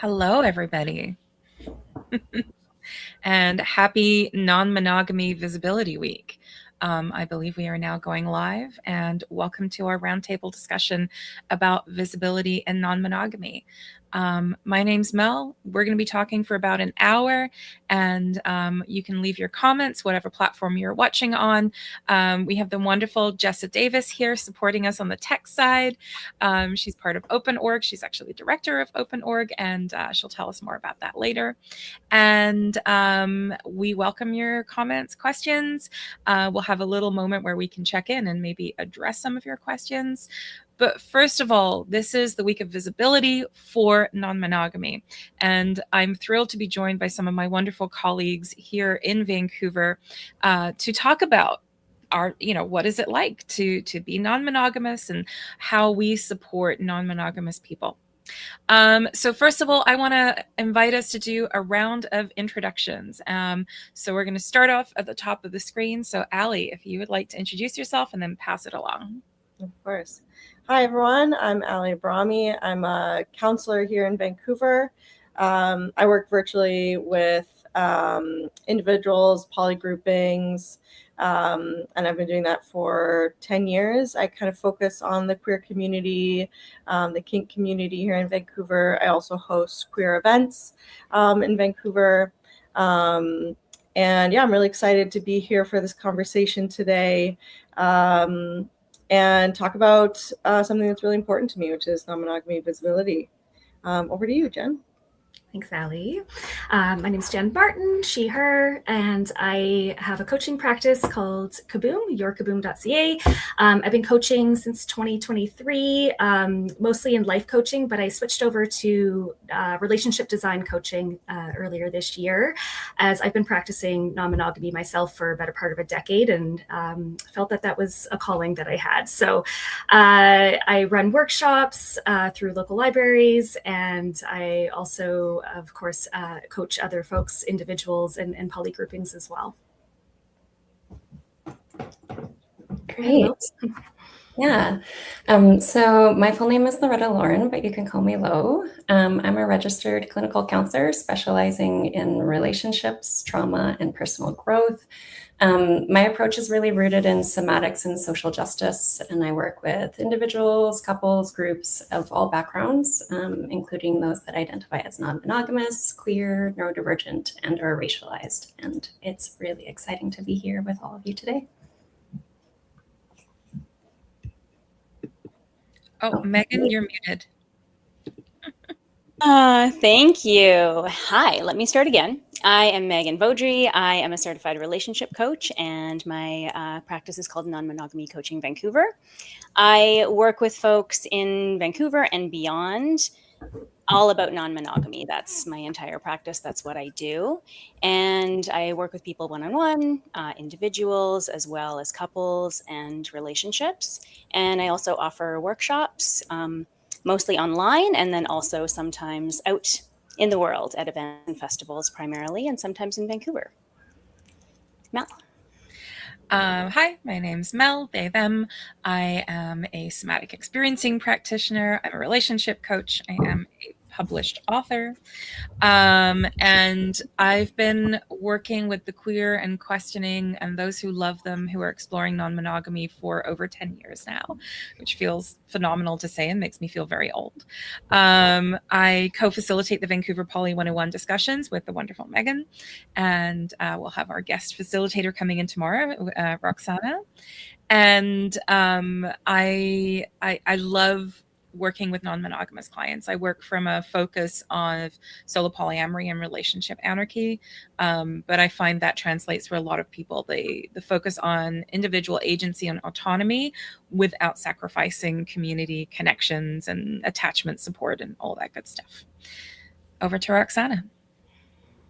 Hello, everybody, and happy Non-Monogamy Visibility Week. I believe we are now going live, and welcome to our roundtable discussion about visibility and non-monogamy. My name's Mel. We're going to be talking for about an hour, and you can leave your comments, whatever platform you're watching on. We have the wonderful Jessa Davis here supporting us on the tech side. She's part of OpenOrg. She's actually director of OpenOrg, and she'll tell us more about that later. And we welcome your comments, questions. We'll have a little moment where we can check in and maybe address some of your questions. But first of all, this is the week of visibility for non-monogamy. And I'm thrilled to be joined by some of my wonderful colleagues here in Vancouver to talk about what is it like to be non-monogamous and how we support non-monogamous people. So first of all, I want to invite us to do a round of introductions. So we're going to start off at the top of the screen. So Allie, if you would like to introduce yourself and then pass it along. Of course. Hi, everyone. I'm Allie Brahmi. I'm a counselor here in Vancouver. I work virtually with individuals, polygroupings, and I've been doing that for 10 years. I kind of focus on the queer community, the kink community here in Vancouver. I also host queer events in Vancouver. And yeah, I'm really excited to be here for this conversation today. And talk about something that's really important to me, which is non-monogamy visibility. Over to you, Jen. Thanks, Allie. My name is Jen Barton, she, her, and I have a coaching practice called Kaboom, yourkaboom.ca. I've been coaching since 2023, mostly in life coaching, but I switched over to relationship design coaching earlier this year, as I've been practicing non-monogamy myself for a better part of a decade and felt that was a calling that I had. So I run workshops through local libraries, and I also of course, coach other folks, individuals, and poly groupings as well. Great. Yeah. So my full name is Loretta Lauren, but you can call me Lo. I'm a registered clinical counselor specializing in relationships, trauma, and personal growth. My approach is really rooted in somatics and social justice, and I work with individuals, couples, groups of all backgrounds, including those that identify as non-monogamous, queer, neurodivergent, and or racialized. And it's really exciting to be here with all of you today. Oh, Megan, you're muted. Thank you. Hi, let me start again. I am Megan Vaudry. I am a certified relationship coach, and my practice is called Non-Monogamy Coaching Vancouver. I work with folks in Vancouver and beyond, all about non-monogamy. That's my entire practice. That's what I do. And I work with people one-on-one, individuals, as well as couples and relationships. And I also offer workshops, mostly online, and then also sometimes out in the world at events and festivals primarily, and sometimes in Vancouver. Mel. Hi, my name's Mel, they, them. I am a somatic experiencing practitioner. I'm a relationship coach. I am a published author. And I've been working with the queer and questioning and those who love them, who are exploring non-monogamy for over 10 years now, which feels phenomenal to say and makes me feel very old. I co-facilitate the Vancouver Poly 101 discussions with the wonderful Megan, and we'll have our guest facilitator coming in tomorrow, Roxana. And I love working with non-monogamous clients. I work from a focus on solo polyamory and relationship anarchy, but I find that translates for a lot of people. The focus on individual agency and autonomy without sacrificing community connections and attachment support and all that good stuff. Over to Roxana.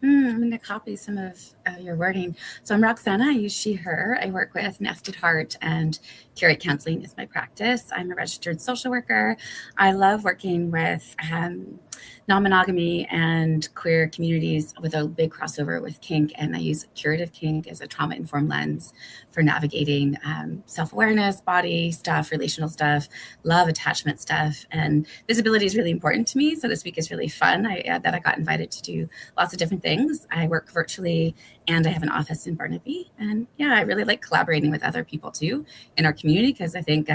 I'm going to copy some of your wording. So I'm Roxana. I use she, her. I work with Nested Heart, and Curate Counseling is my practice. I'm a registered social worker. I love working with non-monogamy and queer communities with a big crossover with kink, and I use curative kink as a trauma-informed lens for navigating self-awareness, body stuff, relational stuff, love, attachment stuff, and visibility is really important to me. So this week is really fun. I got invited to do lots of different things. I work virtually, and I have an office in Burnaby, and yeah, I really like collaborating with other people too in our community, because I think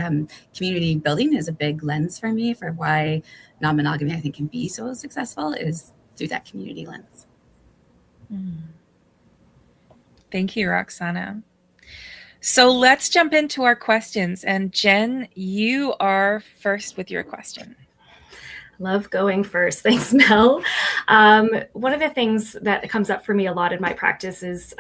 community building is a big lens for me for why non-monogamy I think can be so successful, is through that community lens. Thank you, Roxana. So let's jump into our questions. And Jen, you are first with your question. Love going first. Thanks, Mel. One of the things that comes up for me a lot in my practice is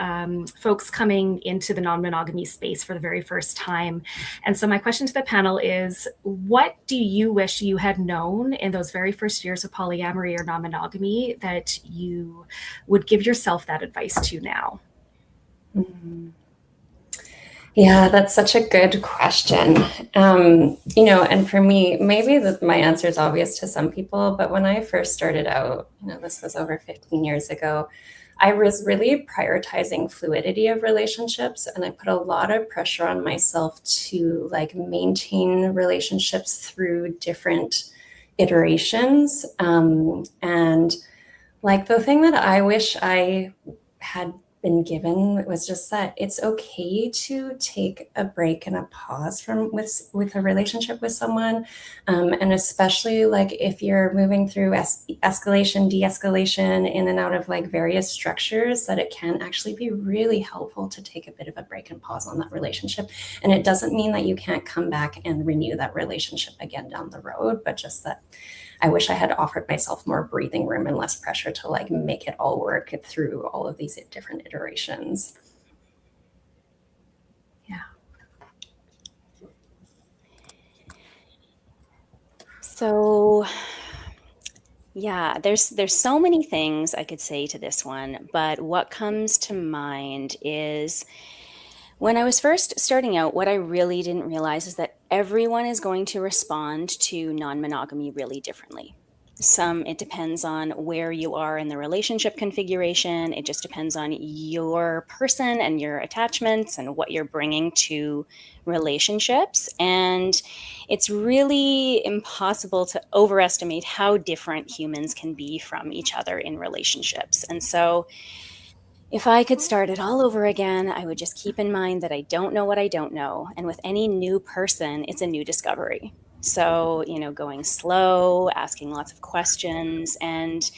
folks coming into the non-monogamy space for the very first time. And so my question to the panel is, what do you wish you had known in those very first years of polyamory or non-monogamy that you would give yourself that advice to now? Mm-hmm. Yeah, that's such a good question. And for me, maybe my answer is obvious to some people, but when I first started out, this was over 15 years ago, I was really prioritizing fluidity of relationships, and I put a lot of pressure on myself to maintain relationships through different iterations. And the thing that I wish I had been given was just that it's okay to take a break and a pause with a relationship with someone, and especially if you're moving through escalation, de-escalation, in and out of various structures, that it can actually be really helpful to take a bit of a break and pause on that relationship. And it doesn't mean that you can't come back and renew that relationship again down the road, but just that I wish I had offered myself more breathing room and less pressure to make it all work through all of these different iterations. Yeah. So, yeah, there's so many things I could say to this one, but what comes to mind is, when I was first starting out, what I really didn't realize is that everyone is going to respond to non-monogamy really differently. It depends on where you are in the relationship configuration. It just depends on your person and your attachments and what you're bringing to relationships. And it's really impossible to overestimate how different humans can be from each other in relationships. And so if I could start it all over again, I would just keep in mind that I don't know what I don't know. And with any new person, it's a new discovery. So, going slow, asking lots of questions, and,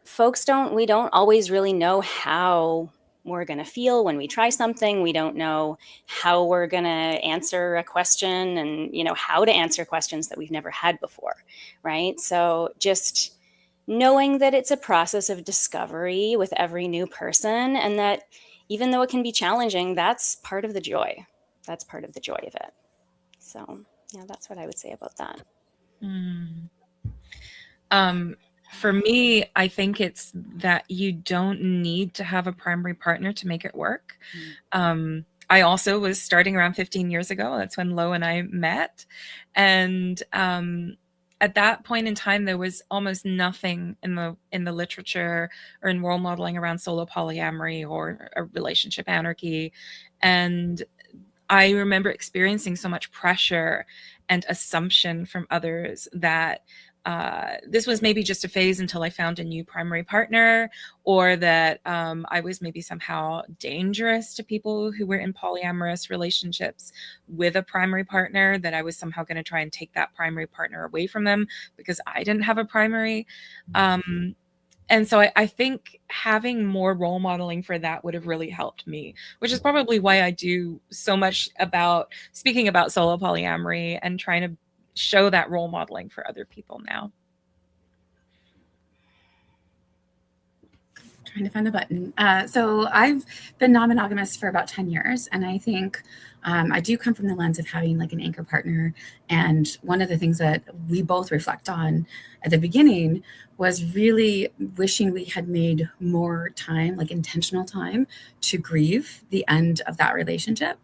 folks we don't always really know how we're going to feel when we try something. We don't know how we're going to answer a question, and, how to answer questions that we've never had before, right? So just knowing that it's a process of discovery with every new person, and that even though it can be challenging, that's part of the joy. That's part of the joy of it. So, yeah, that's what I would say about that. For me, I think it's that you don't need to have a primary partner to make it work. I also was starting around 15 years ago. That's when Lo and I met. And at that point in time, there was almost nothing in the literature or in role modeling around solo polyamory or a relationship anarchy. And I remember experiencing so much pressure and assumption from others that this was maybe just a phase until I found a new primary partner, or that I was maybe somehow dangerous to people who were in polyamorous relationships with a primary partner, that I was somehow going to try and take that primary partner away from them because I didn't have a primary. And so I think having more role modeling for that would have really helped me, which is probably why I do so much about speaking about solo polyamory and trying to show that role modeling for other people now. Trying to find the button. So I've been non-monogamous for about 10 years. And I think I do come from the lens of having like an anchor partner. And one of the things that we both reflect on at the beginning was really wishing we had made more time, like intentional time, to grieve the end of that relationship.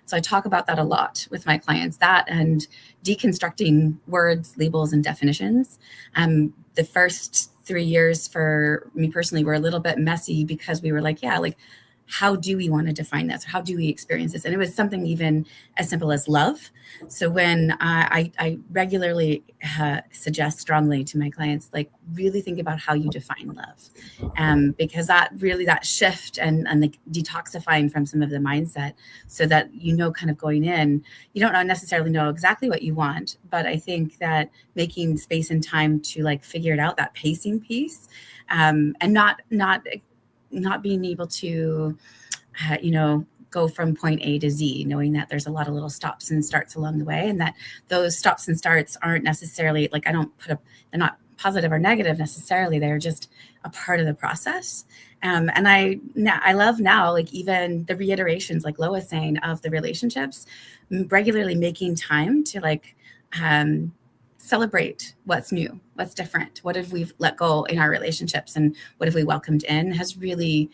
So I talk about that a lot with my clients, that and deconstructing words, labels, and definitions. The first 3 years for me personally were a little bit messy because we were like, yeah, like, how do we want to define this? How do we experience this? And it was something even as simple as love. So when I regularly suggest strongly to my clients, like really think about how you define love, because that shift and the detoxifying from some of the mindset, so that kind of going in, you don't necessarily know exactly what you want, but I think that making space and time to like figure it out, that pacing piece, and not being able to, go from point A to Z, knowing that there's a lot of little stops and starts along the way, and that those stops and starts aren't necessarily like, they're not positive or negative necessarily. They're just a part of the process. And I love now, like even the reiterations, like Lois saying, of the relationships, regularly making time to like, celebrate what's new, what's different, what have we let go in our relationships, and what have we welcomed in, has really,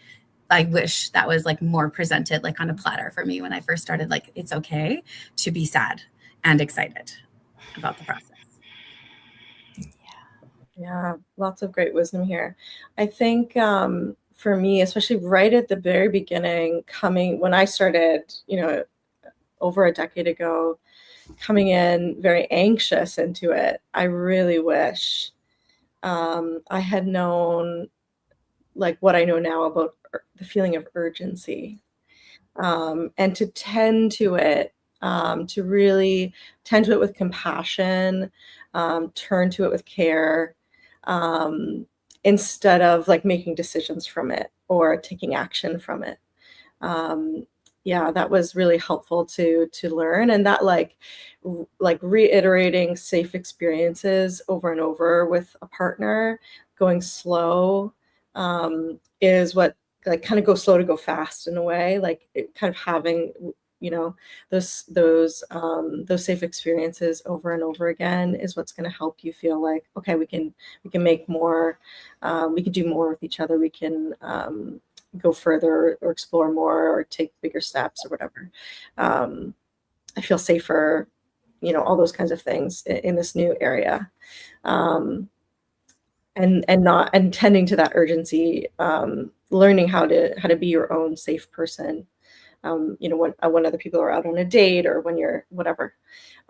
I wish that was like more presented like on a platter for me when I first started. Like, it's okay to be sad and excited about the process. Yeah, lots of great wisdom here. I think for me, especially right at the very beginning, when I started, over a decade ago, coming in very anxious into it, I really wish I had known like what I know now about the feeling of urgency, and to tend to it, to really tend to it with compassion, turn to it with care, instead of like making decisions from it or taking action from it. Yeah, that was really helpful to learn, and that like reiterating safe experiences over and over with a partner, going slow, is what, like, kind of go slow to go fast in a way, like it kind of having those safe experiences over and over again is what's going to help you feel like, okay, we can make more, we can do more with each other, we can go further or explore more or take bigger steps or whatever. I feel safer, all those kinds of things in this new area. And tending to that urgency, learning how to be your own safe person, when other people are out on a date or when you're whatever.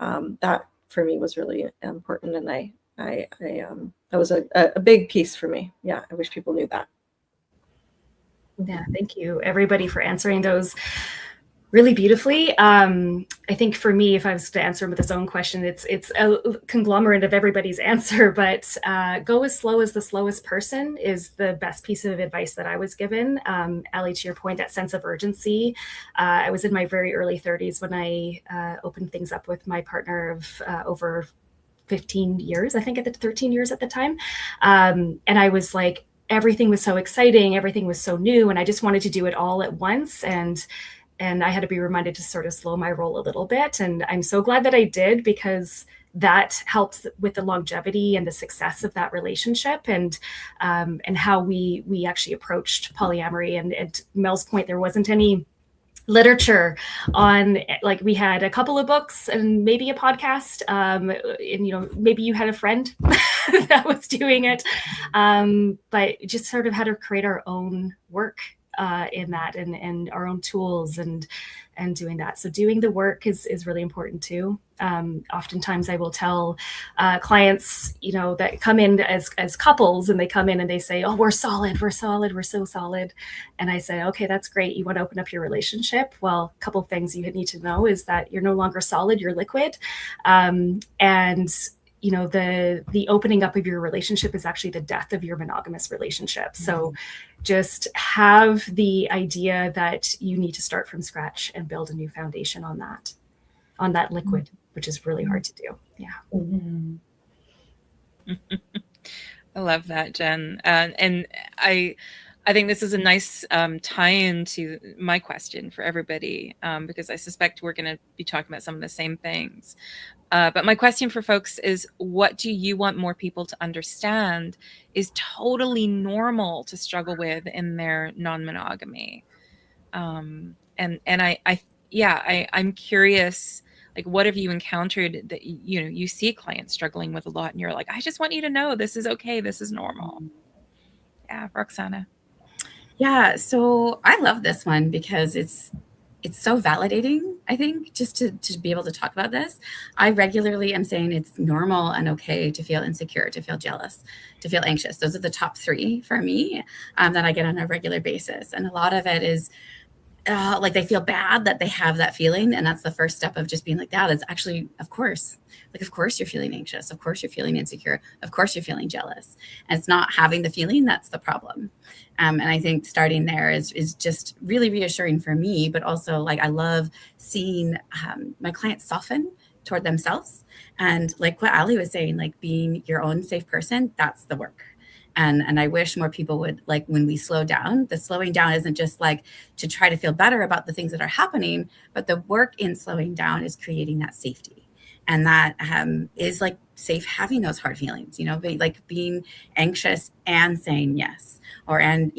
That for me was really important, and I that was a big piece for me. Yeah, I wish people knew that. Yeah, thank you everybody for answering those really beautifully. I think for me, if I was to answer with his own question, it's a conglomerate of everybody's answer, but go as slow as the slowest person is the best piece of advice that I was given. Allie, to your point, that sense of urgency. I was in my very early 30s when I opened things up with my partner of over 15 years, I think 13 years at the time. And I was like, everything was so exciting, everything was so new, and I just wanted to do it all at once. And I had to be reminded to sort of slow my roll a little bit. And I'm so glad that I did, because that helped with the longevity and the success of that relationship, and how we actually approached polyamory. And at Mel's point, there wasn't any literature on, like, we had a couple of books and maybe a podcast, and maybe you had a friend that was doing it, but just sort of had to create our own work in that, and our own tools and doing that. So doing the work is really important too. Oftentimes I will tell clients, that come in as couples, and they come in and they say, oh, we're solid, we're so solid. And I say, okay, that's great. You want to open up your relationship? Well, a couple of things you need to know is that you're no longer solid, you're liquid. And the opening up of your relationship is actually the death of your monogamous relationship. So just have the idea that you need to start from scratch and build a new foundation on that liquid, which is really hard to do. Yeah. Mm-hmm. I love that, Jen. And I I think this is a nice tie-in to my question for everybody, because I suspect we're going to be talking about some of the same things. But my question for folks is, what do you want more people to understand is totally normal to struggle with in their non-monogamy? And I'm curious, like, what have you encountered that you see clients struggling with a lot, and you're like, I just want you to know this is okay, this is normal. Yeah, Roxana. Yeah, so I love this one because it's so validating, I think, just to be able to talk about this. I regularly am saying it's normal and okay to feel insecure, to feel jealous, to feel anxious. Those are the top three for me that I get on a regular basis. And a lot of it is like they feel bad that they have that feeling. And that's the first step of just being like, yeah, that's actually, of course you're feeling anxious. Of course you're feeling insecure. Of course you're feeling jealous. And it's not having the feeling that's the problem. And I think starting there is just really reassuring for me, but also like I love seeing my clients soften toward themselves. And like what Ali was saying, like being your own safe person, that's the work. And I wish more people would, like, when we slow down, the slowing down isn't just like to try to feel better about the things that are happening, but the work in slowing down is creating that safety. And that is like safe having those hard feelings, like being anxious and saying yes, and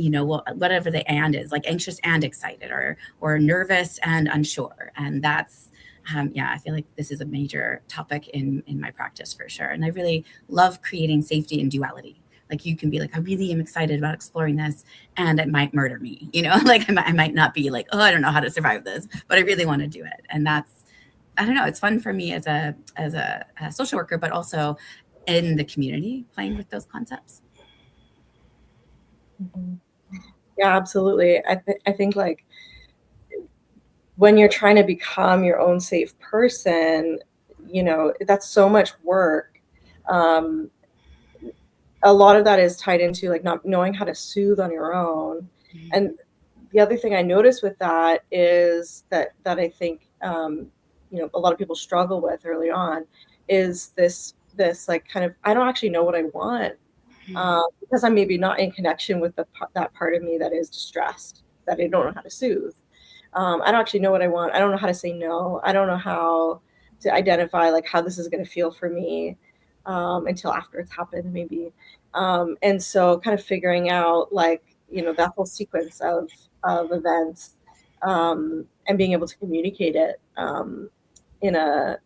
whatever the and is, like anxious and excited, or nervous and unsure. And that's, I feel like this is a major topic in my practice for sure. And I really love creating safety and duality. Like you can be like, I really am excited about exploring this, and it might murder me, like I might not be like, oh, I don't know how to survive this, but I really want to do it. And that's, I don't know, it's fun for me as a social worker, but also in the community playing with those concepts. Yeah, absolutely. I think like when you're trying to become your own safe person, that's so much work. A lot of that is tied into like not knowing how to soothe on your own. Mm-hmm. And the other thing I noticed with that is that I think a lot of people struggle with early on is this like kind of, I don't actually know what I want, because I'm maybe not in connection with that part of me that is distressed, that I don't know how to soothe. I don't actually know what I want. I don't know how to say no. I don't know how to identify like how this is going to feel for me until after it's happened, maybe. And so kind of figuring out like, that whole sequence of events, and being able to communicate it in a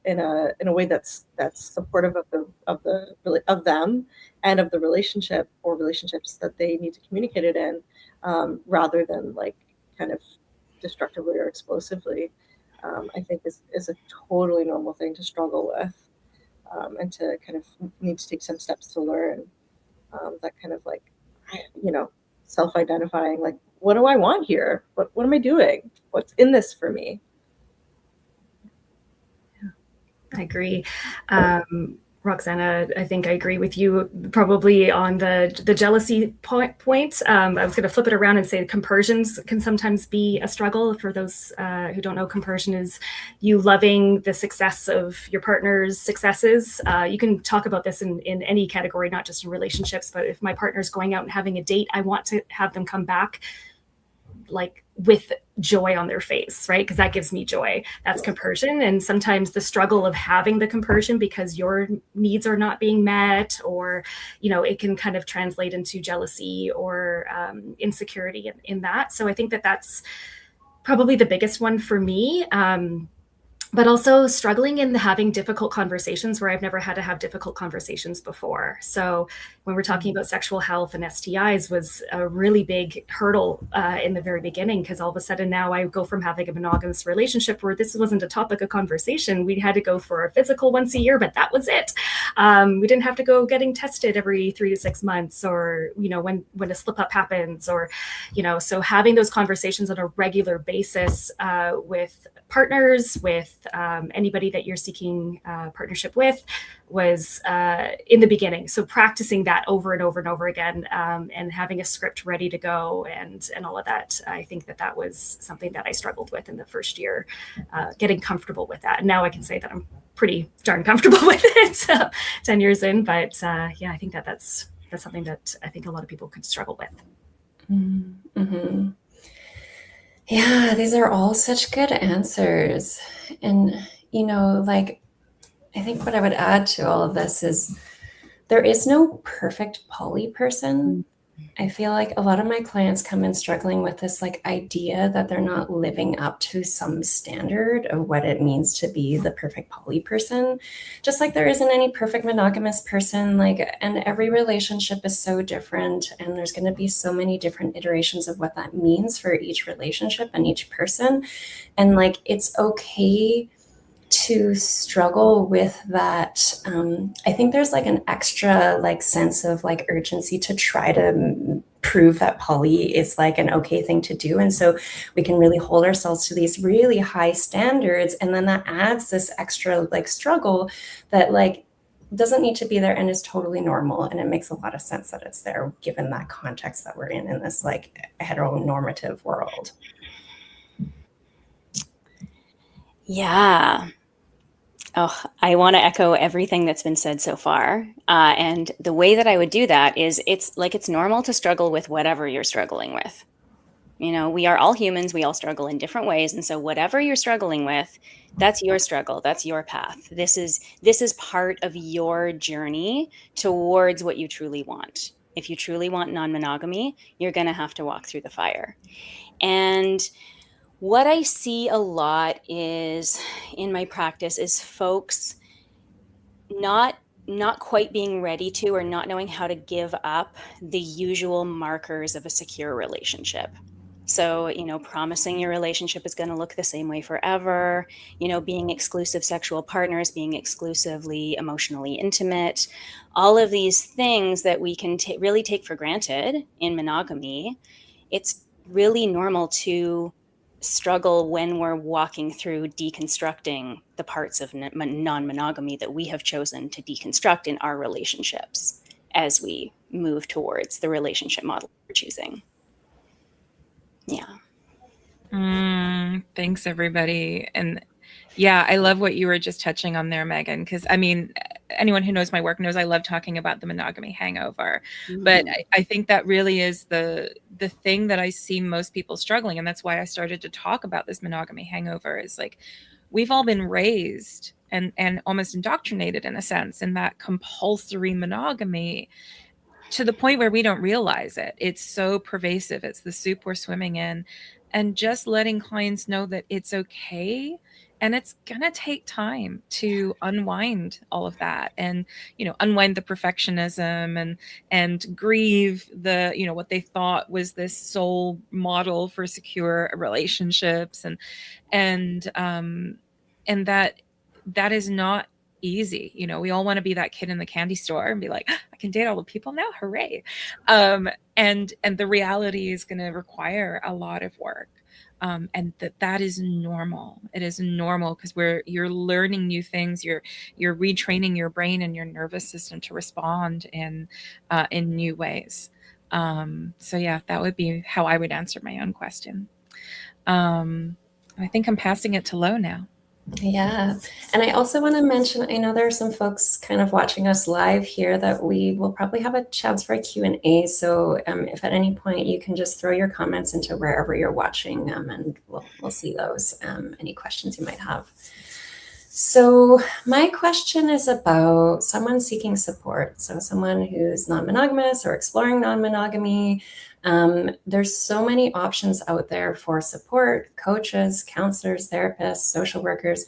way that's supportive of them and of the relationship or relationships that they need to communicate it in, rather than like kind of destructively or explosively, I think is a totally normal thing to struggle with, and to kind of need to take some steps to learn, that kind of like, self-identifying, like, what do I want here? What am I doing? What's in this for me? Yeah, I agree. Roxana, I think I agree with you probably on the jealousy point. I was going to flip it around and say compersions can sometimes be a struggle. For those who don't know, compersion is you loving the success of your partner's successes. You can talk about this in any category, not just in relationships, but if my partner's going out and having a date, I want to have them come back like with joy on their face, right? Because that gives me joy. That's compersion. And sometimes the struggle of having the compersion because your needs are not being met, or, it can kind of translate into jealousy or insecurity in that. So I think that that's probably the biggest one for me. But also struggling in having difficult conversations where I've never had to have difficult conversations before. So when we're talking about sexual health and STIs was a really big hurdle in the very beginning, because all of a sudden now I go from having a monogamous relationship where this wasn't a topic of conversation. We had to go for a physical once a year, but that was it. We didn't have to go getting tested every 3 to 6 months, or, when a slip up happens, or, so having those conversations on a regular basis with partners, with anybody that you're seeking partnership with was in the beginning. So practicing that over and over and over again, and having a script ready to go and all of that. I think that was something that I struggled with in the first year, getting comfortable with that. And now I can say that I'm pretty darn comfortable with it 10 years in. But I think that's something that I think a lot of people could struggle with. Mm-hmm. Yeah, these are all such good answers. And, you know, like, I think what I would add to all of this is there is no perfect poly person. I feel like a lot of my clients come in struggling with this like idea that they're not living up to some standard of what it means to be the perfect poly person. Just like there isn't any perfect monogamous person, like, and every relationship is so different, and there's going to be so many different iterations of what that means for each relationship and each person. And like, it's okay to struggle with that. I think there's like an extra like sense of like urgency to try to prove that poly is like an okay thing to do. And so we can really hold ourselves to these really high standards. And then that adds this extra like struggle that like doesn't need to be there and is totally normal. And it makes a lot of sense that it's there given that context that we're in this like heteronormative world. Yeah. Oh, I want to echo everything that's been said so far. And the way that I would do that is it's normal to struggle with whatever you're struggling with. You know, we are all humans. We all struggle in different ways. And so whatever you're struggling with, that's your struggle. That's your path. This is part of your journey towards what you truly want. If you truly want non-monogamy, you're going to have to walk through the fire. And what I see a lot is in my practice is folks not quite being ready to or not knowing how to give up the usual markers of a secure relationship. So, you know, promising your relationship is going to look the same way forever, you know, being exclusive sexual partners, being exclusively emotionally intimate, all of these things that we can really take for granted in monogamy. It's really normal to struggle when we're walking through deconstructing the parts of non-monogamy that we have chosen to deconstruct in our relationships as we move towards the relationship model we're choosing. Yeah. Thanks, everybody. And yeah, I love what you were just touching on there, Megan, because I mean, anyone who knows my work knows I love talking about the monogamy hangover. But I think that really is the thing that I see most people struggling. And that's why I started to talk about this monogamy hangover is like, we've all been raised and almost indoctrinated in a sense in that compulsory monogamy to the point where we don't realize it. It's so pervasive. It's the soup we're swimming in. And just letting clients know that it's okay and it's going to take time to unwind all of that and, you know, unwind the perfectionism and grieve the, you know, what they thought was this sole model for secure relationships and that is not easy. You know, we all want to be that kid in the candy store and be like, I can date all the people now, hooray. And the reality is going to require a lot of work. And that is normal. It is normal because you're learning new things. You're retraining your brain and your nervous system to respond in new ways. So yeah, that would be how I would answer my own question. I think I'm passing it to Lo now. Yeah. And I also want to mention, I know there are some folks kind of watching us live here that we will probably have a chance for a Q&A. So if at any point you can just throw your comments into wherever you're watching and we'll see those, any questions you might have. So my question is about someone seeking support. So someone who's non-monogamous or exploring non-monogamy. There's so many options out there for support, coaches, counselors, therapists, social workers.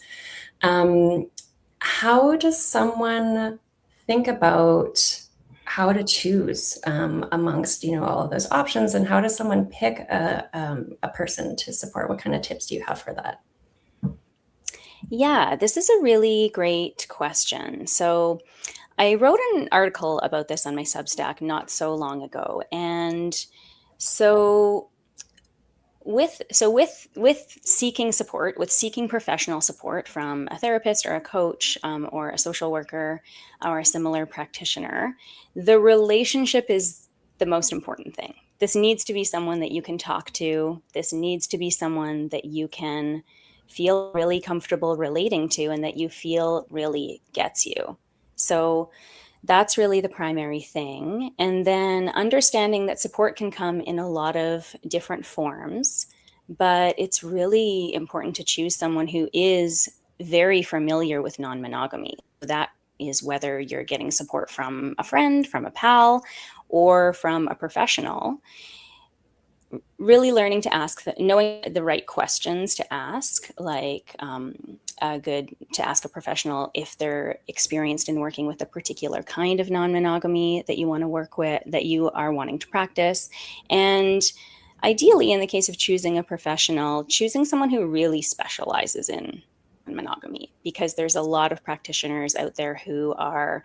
How does someone think about how to choose amongst, you know, all of those options, and how does someone pick a person to support? What kind of tips do you have for that? Yeah, this is a really great question. So I wrote an article about this on my Substack not so long ago. And so with seeking support, with seeking professional support from a therapist or a coach or a social worker or a similar practitioner, the relationship is the most important thing. This needs to be someone that you can talk to. This needs to be someone that you can feel really comfortable relating to and that you feel really gets you. So That's really the primary thing. And then understanding that support can come in a lot of different forms, but it's really important to choose someone who is very familiar with non-monogamy. That is whether you're getting support from a friend, from a pal, or from a professional. Really learning to ask, knowing the right questions to ask, like good to ask a professional if they're experienced in working with a particular kind of non-monogamy that you want to work with, that you are wanting to practice. And ideally, in the case of choosing a professional, choosing someone who really specializes in monogamy, because there's a lot of practitioners out there who are,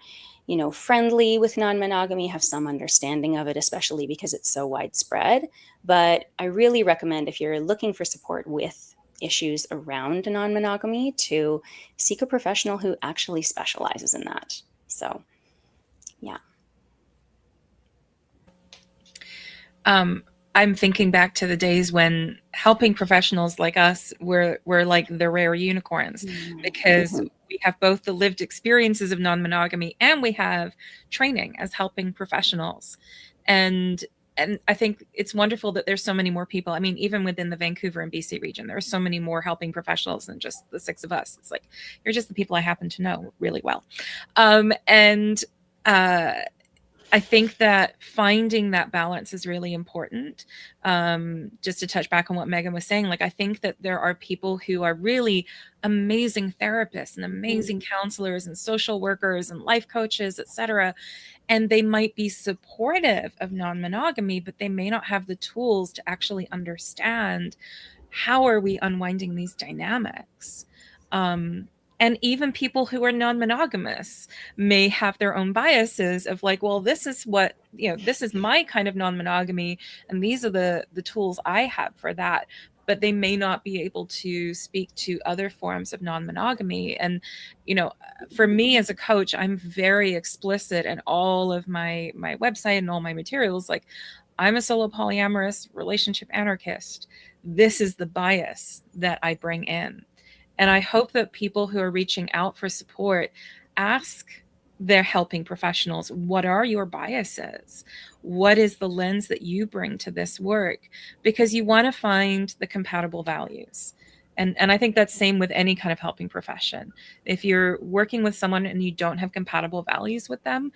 friendly with non-monogamy, have some understanding of it, especially because it's so widespread. But I really recommend, if you're looking for support with issues around non-monogamy, to seek a professional who actually specializes in that. So, yeah. I'm thinking back to the days when helping professionals like us were like the rare unicorns, because we have both the lived experiences of non-monogamy and we have training as helping professionals. And I think it's wonderful that there's so many more people. I mean, even within the Vancouver and BC region, there are so many more helping professionals than just the 6 of us. It's like, you're just the people I happen to know really well. I think that finding that balance is really important. Just to touch back on what Megan was saying, like, I think that there are people who are really amazing therapists and amazing counselors and social workers and life coaches, etc. And they might be supportive of non-monogamy, but they may not have the tools to actually understand how are we unwinding these dynamics. And even people who are non-monogamous may have their own biases of like, well, this is what, this is my kind of non-monogamy, and these are the tools I have for that. But they may not be able to speak to other forms of non-monogamy. And, for me as a coach, I'm very explicit in all of my website and all my materials. Like, I'm a solo polyamorous relationship anarchist. This is the bias that I bring in. And I hope that people who are reaching out for support ask their helping professionals, what are your biases? What is the lens that you bring to this work? Because you want to find the compatible values. And I think that's same with any kind of helping profession. If you're working with someone and you don't have compatible values with them,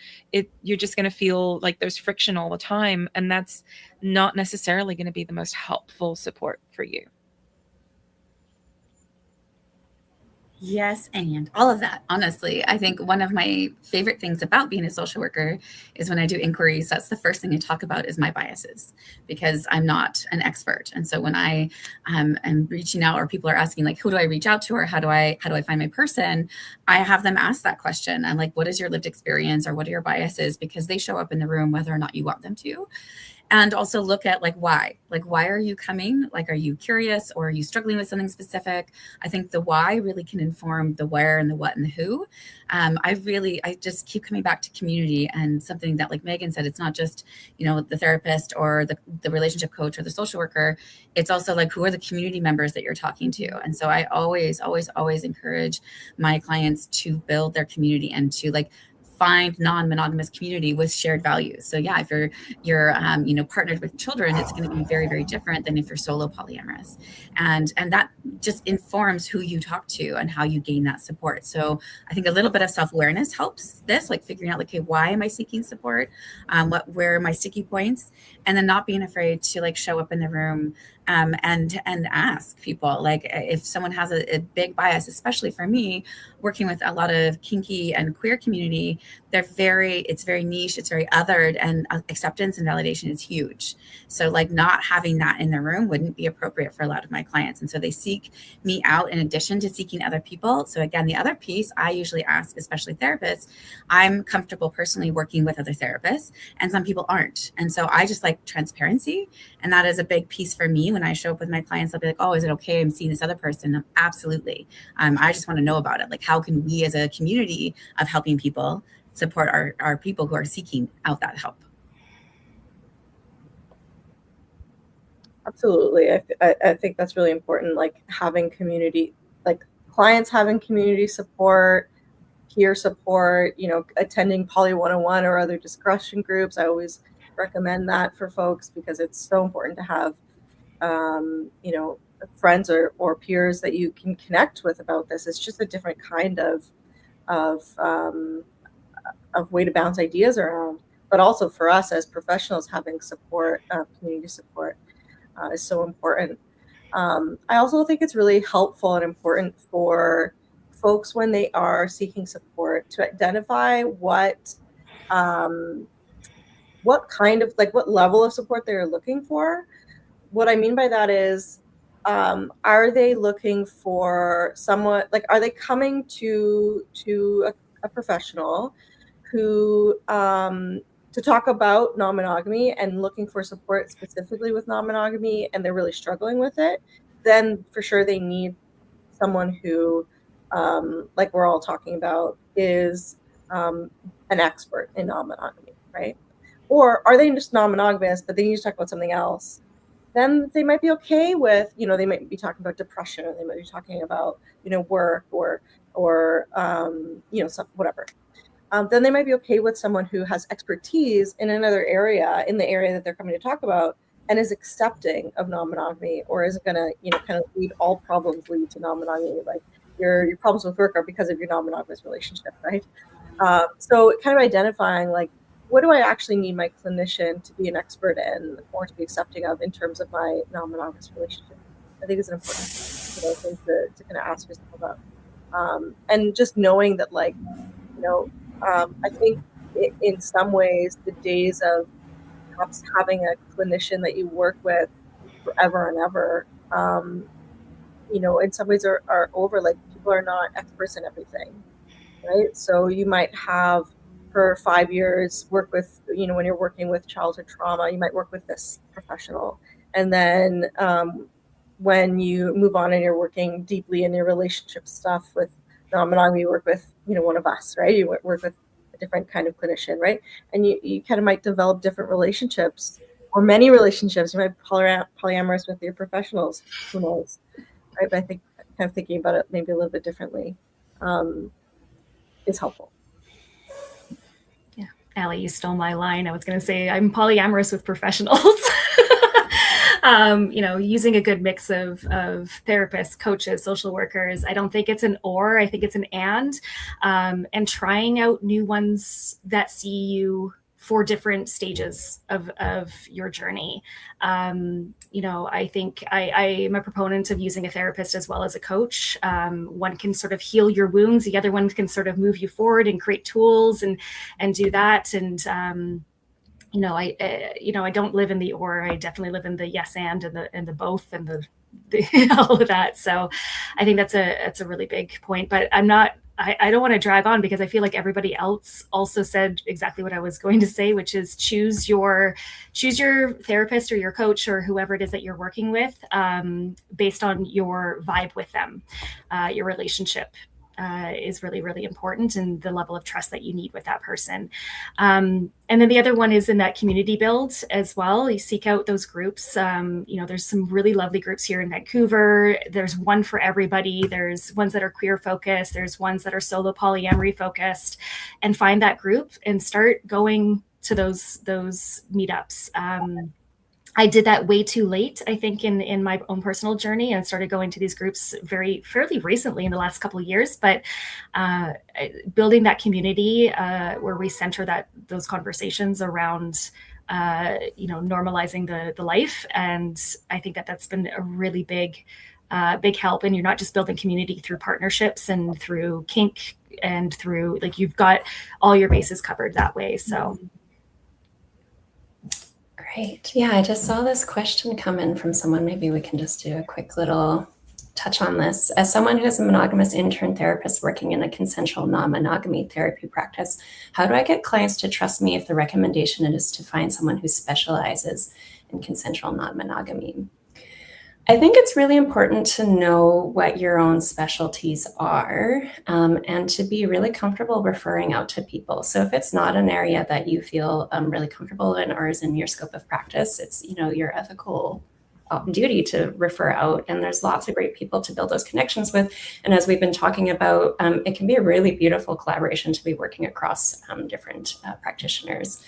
you're just going to feel like there's friction all the time. And that's not necessarily going to be the most helpful support for you. Yes, and all of that. Honestly, I think one of my favorite things about being a social worker is when I do inquiries, that's the first thing I talk about is my biases, because I'm not an expert. And so when I am reaching out, or people are asking like, who do I reach out to, or how do I find my person, I have them ask that question. I'm like, what is your lived experience, or what are your biases? Because they show up in the room whether or not you want them to. And also look at why are you coming? Like, are you curious, or are you struggling with something specific? I think the why really can inform the where and the what and the who. I just keep coming back to community, and something that, like Megan said, it's not just, the therapist or the relationship coach or the social worker. It's also like, who are the community members that you're talking to? And so I always encourage my clients to build their community and to find non-monogamous community with shared values. So yeah, if you're partnered with children, it's going to be very, very different than if you're solo polyamorous, and that just informs who you talk to and how you gain that support. So I think a little bit of self-awareness helps this, like figuring out okay, why am I seeking support? Where are my sticky points? And then not being afraid to show up in the room and ask people, if someone has a big bias, especially for me, working with a lot of kinky and queer community, it's very niche, it's very othered, and acceptance and validation is huge. So not having that in the room wouldn't be appropriate for a lot of my clients. And so they seek me out in addition to seeking other people. So again, the other piece I usually ask, especially therapists, I'm comfortable personally working with other therapists, and some people aren't. And so I just like transparency. And that is a big piece for me. When I show up with my clients, I'll be like, oh, is it okay I'm seeing this other person? Absolutely. I just want to know about it. How can we as a community of helping people support our people who are seeking out that help? Absolutely. I think that's really important, having community, clients having community support, peer support, attending Poly 101 or other discussion groups. I always recommend that for folks because it's so important to have, friends or peers that you can connect with about this. It's just a different kind of way to bounce ideas around. But also for us as professionals, having support, community support is so important. I also think it's really helpful and important for folks when they are seeking support to identify what level of support they're looking for. What I mean by that is, are they looking for someone, like, are they coming to a professional who to talk about non-monogamy and looking for support specifically with non-monogamy, and they're really struggling with it? Then for sure they need someone who, like we're all talking about, is an expert in non-monogamy, right? Or are they just non-monogamous, but they need to talk about something else? Then they might be okay with, they might be talking about depression, or they might be talking about, work or whatever. Then they might be okay with someone who has expertise in another area, in the area that they're coming to talk about, and is accepting of non-monogamy, or isn't going to, kind of all problems lead to non-monogamy. Like your problems with work are because of your non-monogamous relationship, right? So kind of identifying, like, what do I actually need my clinician to be an expert in or to be accepting of in terms of my non-monogamous relationship? I think it's an important thing to kind of ask yourself about. And just knowing that, like, I think in some ways the days of perhaps having a clinician that you work with forever and ever, in some ways are over. Like, people are not experts in everything, right? So you might have for 5 years work with, when you're working with childhood trauma, you might work with this professional. And then when you move on and you're working deeply in your relationship stuff with non-monogamy, you work with, one of us, right? You work with a different kind of clinician, right? And you kind of might develop different relationships or many relationships. You might be polyamorous with your professionals, who knows, right? But I think kind of thinking about it maybe a little bit differently is helpful. Yeah, Allie, you stole my line. I was going to say I'm polyamorous with professionals. Using a good mix of therapists, coaches, social workers. I don't think it's an or, I think it's an and trying out new ones that see you for different stages of your journey. I think I'm a proponent of using a therapist as well as a coach. One can sort of heal your wounds. The other one can sort of move you forward and create tools and do that. And, I don't live in the or. I definitely live in the yes and the both and the all of that. So I think that's a really big point. But I don't want to drag on because I feel like everybody else also said exactly what I was going to say, which is choose your therapist or your coach or whoever it is that you're working with based on your vibe with them, your relationship. Is really, really important, and the level of trust that you need with that person. And then the other one is in that community build as well. You seek out those groups. There's some really lovely groups here in Vancouver. There's one for everybody. There's ones that are queer focused. There's ones that are solo polyamory focused, and find that group and start going to those meetups. I did that way too late, I think, in my own personal journey, and started going to these groups fairly recently in the last couple of years. But building that community where we center those conversations around, normalizing the life, and I think that's been a really big help. And you're not just building community through partnerships and through kink and through, like, you've got all your bases covered that way. So. Great. Yeah, I just saw this question come in from someone. Maybe we can just do a quick little touch on this. As someone who is a monogamous intern therapist working in a consensual non-monogamy therapy practice, how do I get clients to trust me if the recommendation is to find someone who specializes in consensual non-monogamy? I think it's really important to know what your own specialties are and to be really comfortable referring out to people. So if it's not an area that you feel really comfortable in or is in your scope of practice, it's, your ethical duty to refer out, and there's lots of great people to build those connections with. And as we've been talking about, it can be a really beautiful collaboration to be working across different practitioners.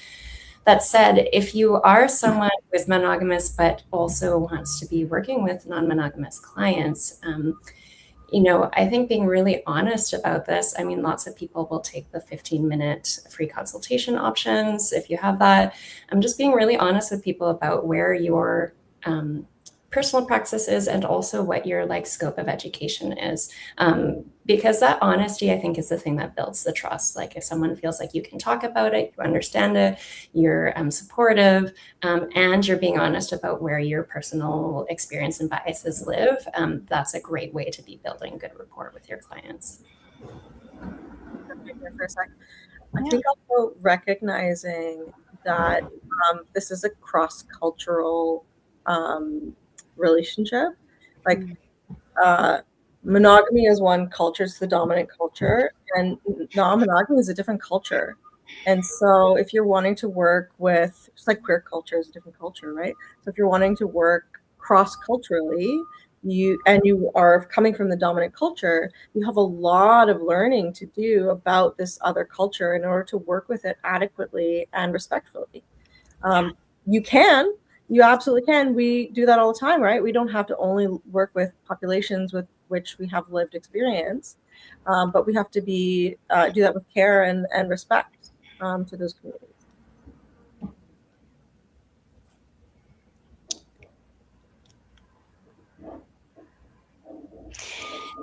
That said, if you are someone who is monogamous but also wants to be working with non-monogamous clients, I think being really honest about this, I mean, lots of people will take the 15-minute free consultation options if you have that. I'm just being really honest with people about where your personal practice is and also what your scope of education is. Because that honesty, I think, is the thing that builds the trust. Like if someone feels like you can talk about it, you understand it, you're supportive, and you're being honest about where your personal experience and biases live, that's a great way to be building good rapport with your clients. For a second. I think also recognizing that this is a cross-cultural relationship. Monogamy is one culture, it's the dominant culture, and non-monogamy is a different culture. And so if you're wanting to work with, just like queer culture is a different culture, right? So if you're wanting to work cross-culturally, you are coming from the dominant culture, you have a lot of learning to do about this other culture in order to work with it adequately and respectfully. You absolutely can. We do that all the time, right? We don't have to only work with populations with which we have lived experience, but we have to do that with care and respect to those communities.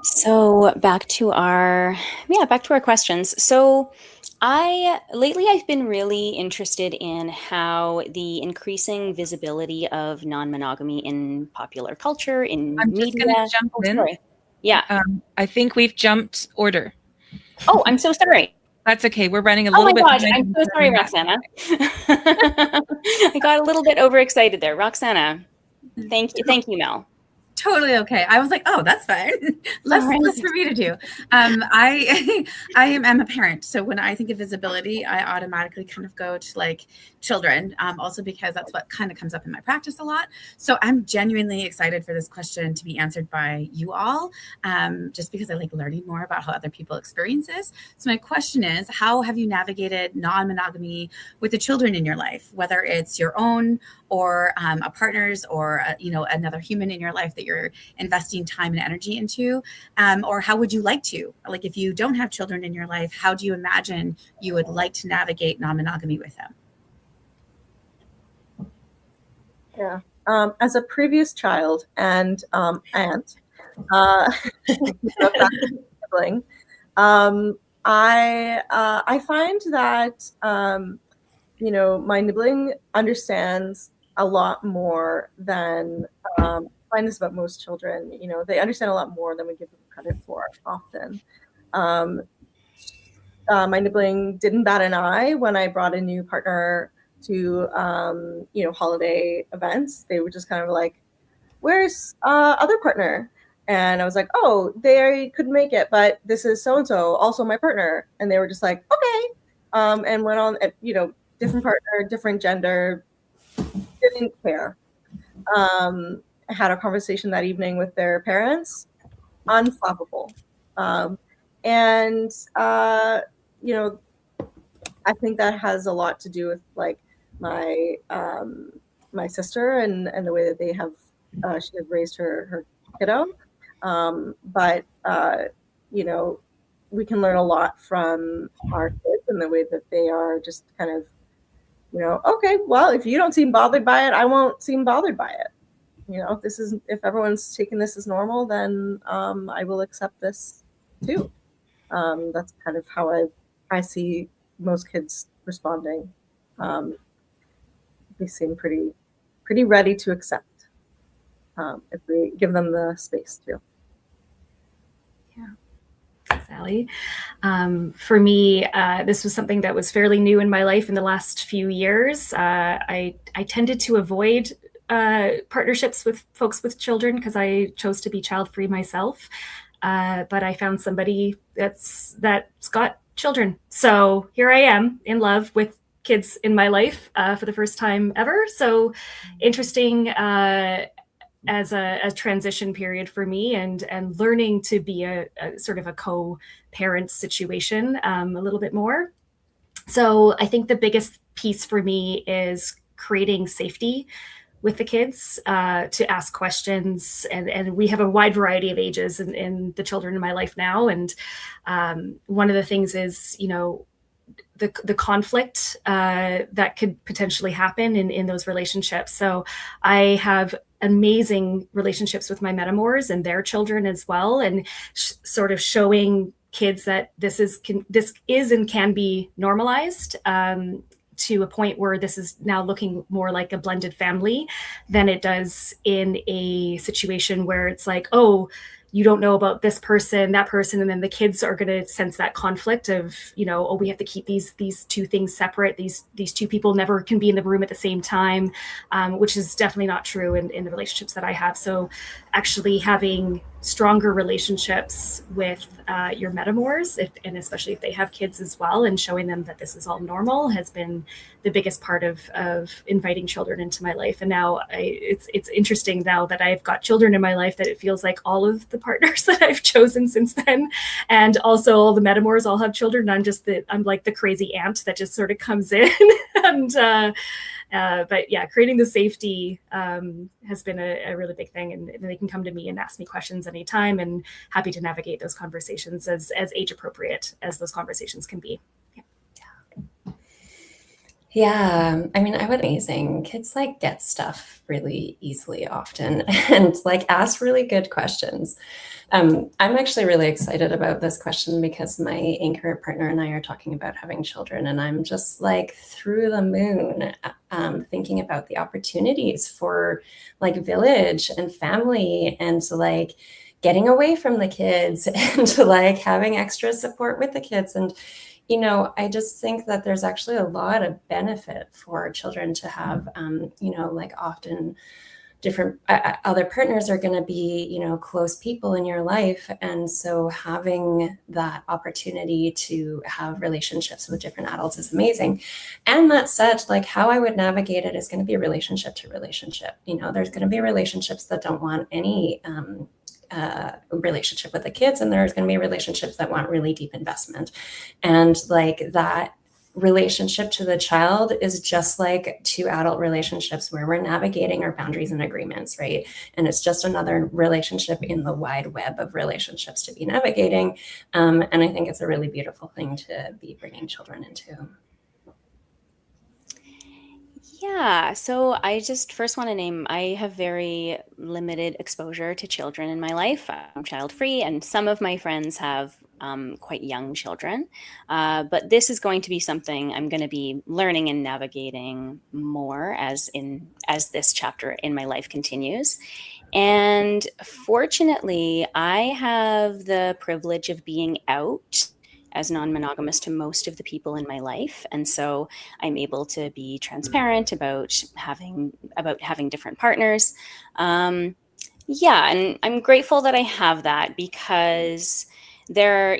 So back to our questions. So lately I've been really interested in how the increasing visibility of non-monogamy in popular culture, in I'm media. just going to jump in. Sorry. Yeah. I think we've jumped order. Oh, I'm so sorry. That's okay. We're running a little bit. Oh my gosh, I'm so sorry, Roxana. I got a little bit overexcited there. Roxana, thank you, Mel. Totally okay. I was like, oh, that's fine. Less for me to do. I am a parent. So when I think of visibility, I automatically kind of go to children, also because that's what kind of comes up in my practice a lot. So I'm genuinely excited for this question to be answered by you all, just because I like learning more about how other people experience this. So my question is, how have you navigated non-monogamy with the children in your life, whether it's your own or a partner's or another human in your life that you're investing time and energy into, or how would you like to? If you don't have children in your life, how do you imagine you would like to navigate non-monogamy with them? Yeah. As a previous child and aunt, sibling, I find that my nibbling understands a lot more than I find this about most children. They understand a lot more than we give them credit for often. My nibbling didn't bat an eye when I brought a new partner to holiday events. They were just kind of like, "Where's other partner?" And I was like, "Oh, they couldn't make it, but this is so and so, also my partner." And they were just like, "Okay," and went on. Different partner, different gender, didn't care. Had a conversation that evening with their parents, unflappable. I think that has a lot to do with my my sister and the way that they have she has raised her kiddo. But we can learn a lot from our kids and the way that they are just kind of, okay, well, if you don't seem bothered by it, I won't seem bothered by it. If everyone's taking this as normal, then I will accept this too. That's kind of how I see most kids responding. They seem pretty ready to accept if we give them the space to. Sally. For me, this was something that was fairly new in my life in the last few years. I tended to avoid partnerships with folks with children because I chose to be child-free myself. But I found somebody that's got children. So here I am in love with kids in my life for the first time ever. So interesting as a transition period for me, and learning to be a sort of a co-parent situation a little bit more. So I think the biggest piece for me is creating safety with the kids to ask questions. And we have a wide variety of ages in the children in my life now. And one of the things is, the conflict that could potentially happen in those relationships. So I have amazing relationships with my metamors and their children as well, and sort of showing kids that this is and can be normalized, to a point where this is now looking more like a blended family than it does in a situation where it's like, oh, you don't know about this person, that person, and then the kids are going to sense that conflict of, oh, we have to keep these two things separate. These two people never can be in the room at the same time, which is definitely not true in the relationships that I have. So actually having stronger relationships with your metamors, and especially if they have kids as well, and showing them that this is all normal, has been the biggest part of inviting children into my life. And now it's interesting now that I've got children in my life that it feels like all of the partners that I've chosen since then, and also all the metamors all have children. I'm like the crazy aunt that just sort of comes in and but yeah, creating the safety has been a really big thing, and they can come to me and ask me questions anytime, and happy to navigate those conversations as age appropriate as those conversations can be. Yeah, I mean, I would amazing. Kids like get stuff really easily often and like ask really good questions. I'm actually really excited about this question because my anchor partner and I are talking about having children, and I'm just like through the moon thinking about the opportunities for like village and family, and like getting away from the kids and like having extra support with the kids. And I just think that there's actually a lot of benefit for children to have, like often different other partners are going to be, close people in your life. And so having that opportunity to have relationships with different adults is amazing. And that said, like how I would navigate it is going to be relationship to relationship. There's going to be relationships that don't want any relationship with the kids, and there's going to be relationships that want really deep investment, and like that relationship to the child is just like two adult relationships where we're navigating our boundaries and agreements, right? And it's just another relationship in the wide web of relationships to be navigating, and I think it's a really beautiful thing to be bringing children into. Yeah, so I just first want to name, I have very limited exposure to children in my life. I'm child-free, and some of my friends have quite young children. But this is going to be something I'm going to be learning and navigating more as this chapter in my life continues. And fortunately, I have the privilege of being out as non-monogamous to most of the people in my life. And so I'm able to be transparent about having different partners. Yeah, and I'm grateful that I have that, because there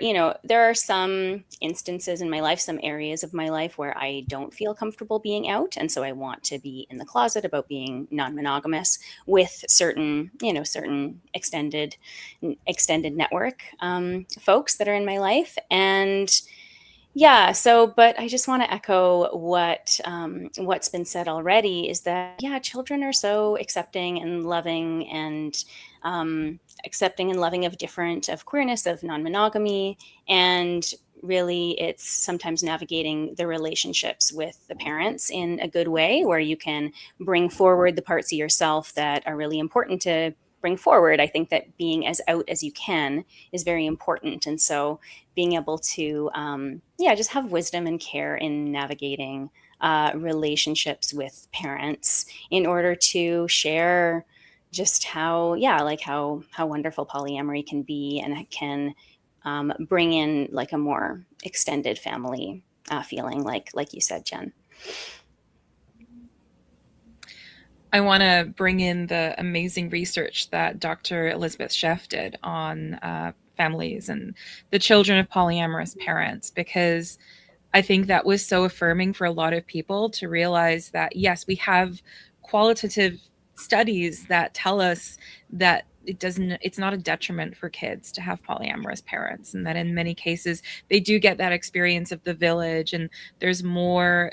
are some instances in my life, some areas of my life where I don't feel comfortable being out. And so I want to be in the closet about being non-monogamous with certain extended network folks that are in my life. And yeah, but I just want to echo what's been said already, is that, yeah, children are so accepting and loving, and of queerness, of non-monogamy. And really, it's sometimes navigating the relationships with the parents in a good way, where you can bring forward the parts of yourself that are really important to bring forward. I think that being as out as you can is very important. And so being able to, just have wisdom and care in navigating relationships with parents in order to share just how wonderful polyamory can be, and it can bring in like a more extended family feeling, like you said, Jen. I want to bring in the amazing research that Dr. Elizabeth Sheff did on families and the children of polyamorous parents, because I think that was so affirming for a lot of people to realize that, yes, we have qualitative studies that tell us that it's not a detriment for kids to have polyamorous parents, and that in many cases they do get that experience of the village, and there's more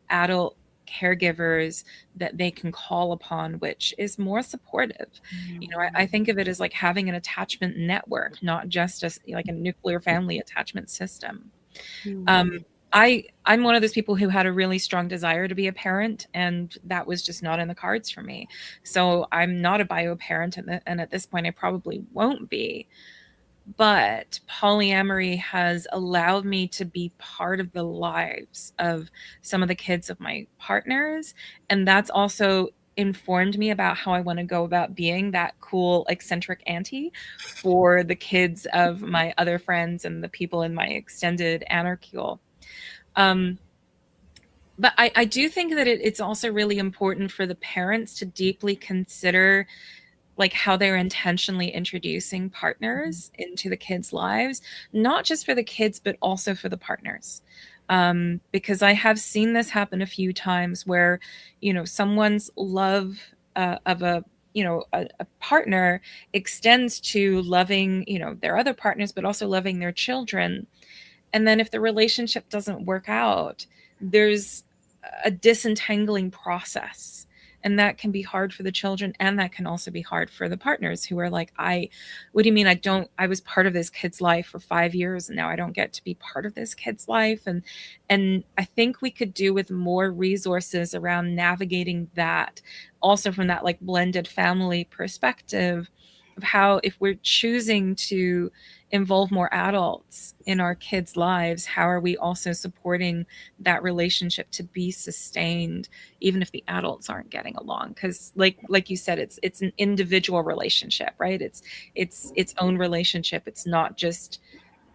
adult caregivers that they can call upon, which is more supportive. You know, I think of it as like having an attachment network, not just like a nuclear family attachment system. I'm one of those people who had a really strong desire to be a parent, and that was just not in the cards for me. So I'm not a bio parent, and at this point I probably won't be. But polyamory has allowed me to be part of the lives of some of the kids of my partners, and that's also informed me about how I want to go about being that cool eccentric auntie for the kids of my other friends and the people in my extended anarchical. But I do think that it's also really important for the parents to deeply consider like how they're intentionally introducing partners into the kids' lives, not just for the kids, but also for the partners. Because I have seen this happen a few times where, you know, someone's love of a partner extends to loving, you know, their other partners, but also loving their children. And then if the relationship doesn't work out, there's a disentangling process. And that can be hard for the children, and that can also be hard for the partners who are like, what do you mean I was part of this kid's life for 5 years and now I don't get to be part of this kid's life? And I think we could do with more resources around navigating that, also from that like blended family perspective of how, if we're choosing to involve more adults in our kids' lives, how are we also supporting that relationship to be sustained, even if the adults aren't getting along? Because like you said, it's an individual relationship, right? It's its own relationship. It's not just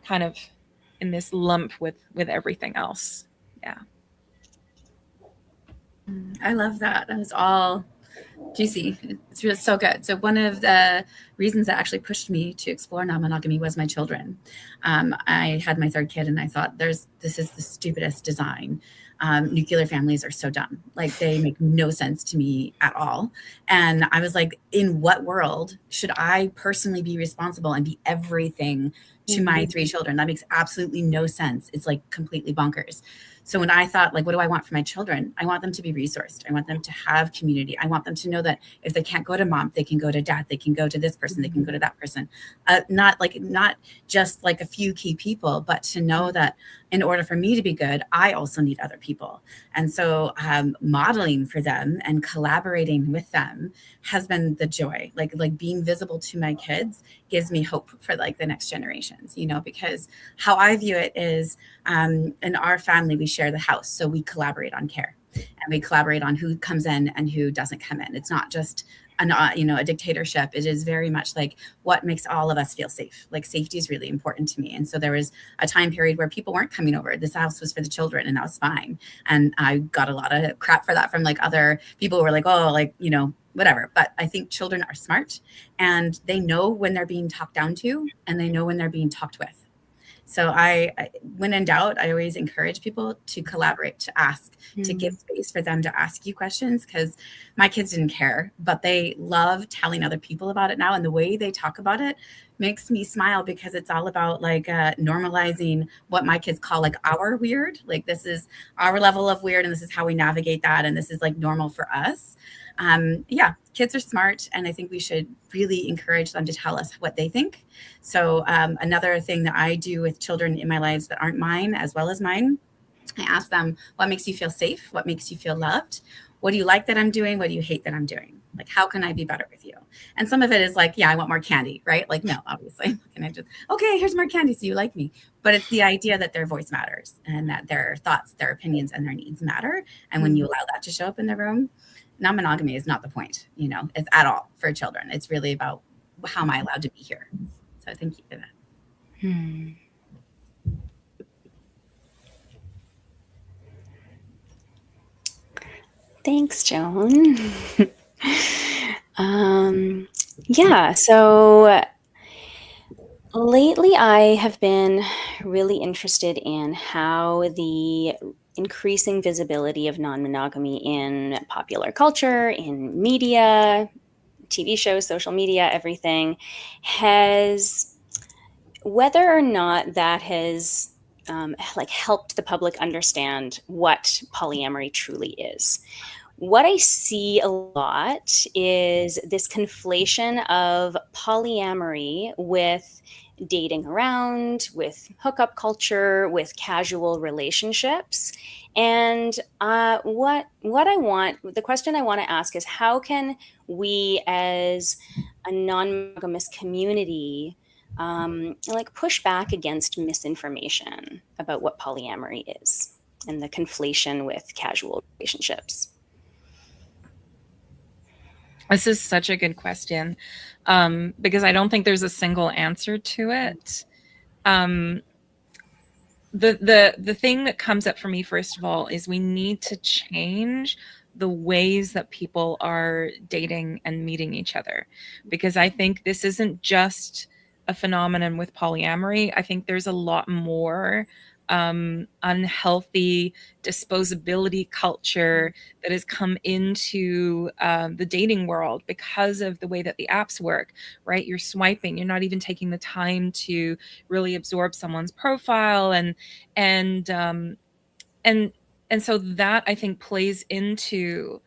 kind of in this lump with everything else. Yeah. I love that. That was all juicy. It's really so good. So one of the reasons that actually pushed me to explore non-monogamy was my children. I had my third kid and I thought this is the stupidest design. Nuclear families are so dumb. Like they make no sense to me at all. And I was like, in what world should I personally be responsible and be everything to my 3 children? That makes absolutely no sense. It's like completely bonkers. So when I thought, like, what do I want for my children? I want them to be resourced. I want them to have community. I want them to know that if they can't go to mom, they can go to dad. They can go to this person. They can go to that person. Not just like a few key people, but to know that in order for me to be good, I also need other people. And so modeling for them and collaborating with them has been the joy. Like being visible to my kids gives me hope for like the next generations, you know, because how I view it is in our family, we share the house. So we collaborate on care and we collaborate on who comes in and who doesn't come in. It's not just a dictatorship. It is very much like what makes all of us feel safe. Like safety is really important to me. And so there was a time period where people weren't coming over. This house was for the children and that was fine. And I got a lot of crap for that from like other people who were like, oh, like, you know, whatever. But I think children are smart and they know when they're being talked down to and they know when they're being talked with. So I when in doubt, I always encourage people to collaborate, to ask, to give space for them to ask you questions, because my kids didn't care, but they love telling other people about it now. And the way they talk about it makes me smile because it's all about like normalizing what my kids call like our weird. Like this is our level of weird and this is how we navigate that. And this is like normal for us. Kids are smart, and I think we should really encourage them to tell us what they think. So another thing that I do with children in my lives that aren't mine as well as mine, I ask them, what makes you feel safe? What makes you feel loved? What do you like that I'm doing? What do you hate that I'm doing? Like, how can I be better with you? And some of it is like, yeah, I want more candy, right? Like, no, obviously. Can I just, okay, here's more candy so you like me. But it's the idea that their voice matters and that their thoughts, their opinions, and their needs matter. And when you allow that to show up in the room, non-monogamy is not the point, you know, it's at all for children. It's really about how am I allowed to be here? So thank you for that. Thanks, Joan. So lately I have been really interested in how the increasing visibility of non-monogamy in popular culture, in media, TV shows, social media, everything, has, whether or not that has like helped the public understand what polyamory truly is. What I see a lot is this conflation of polyamory with dating around, with hookup culture, with casual relationships. And the question I want to ask is, how can we as a non-monogamous community like push back against misinformation about what polyamory is and the conflation with casual relationships? This is such a good question, because I don't think there's a single answer to it. The thing that comes up for me, first of all, is we need to change the ways that people are dating and meeting each other, because I think this isn't just a phenomenon with polyamory. I think there's a lot more unhealthy disposability culture that has come into the dating world because of the way that the apps work, right? You're swiping, you're not even taking the time to really absorb someone's profile, and um, and so that, I think, plays into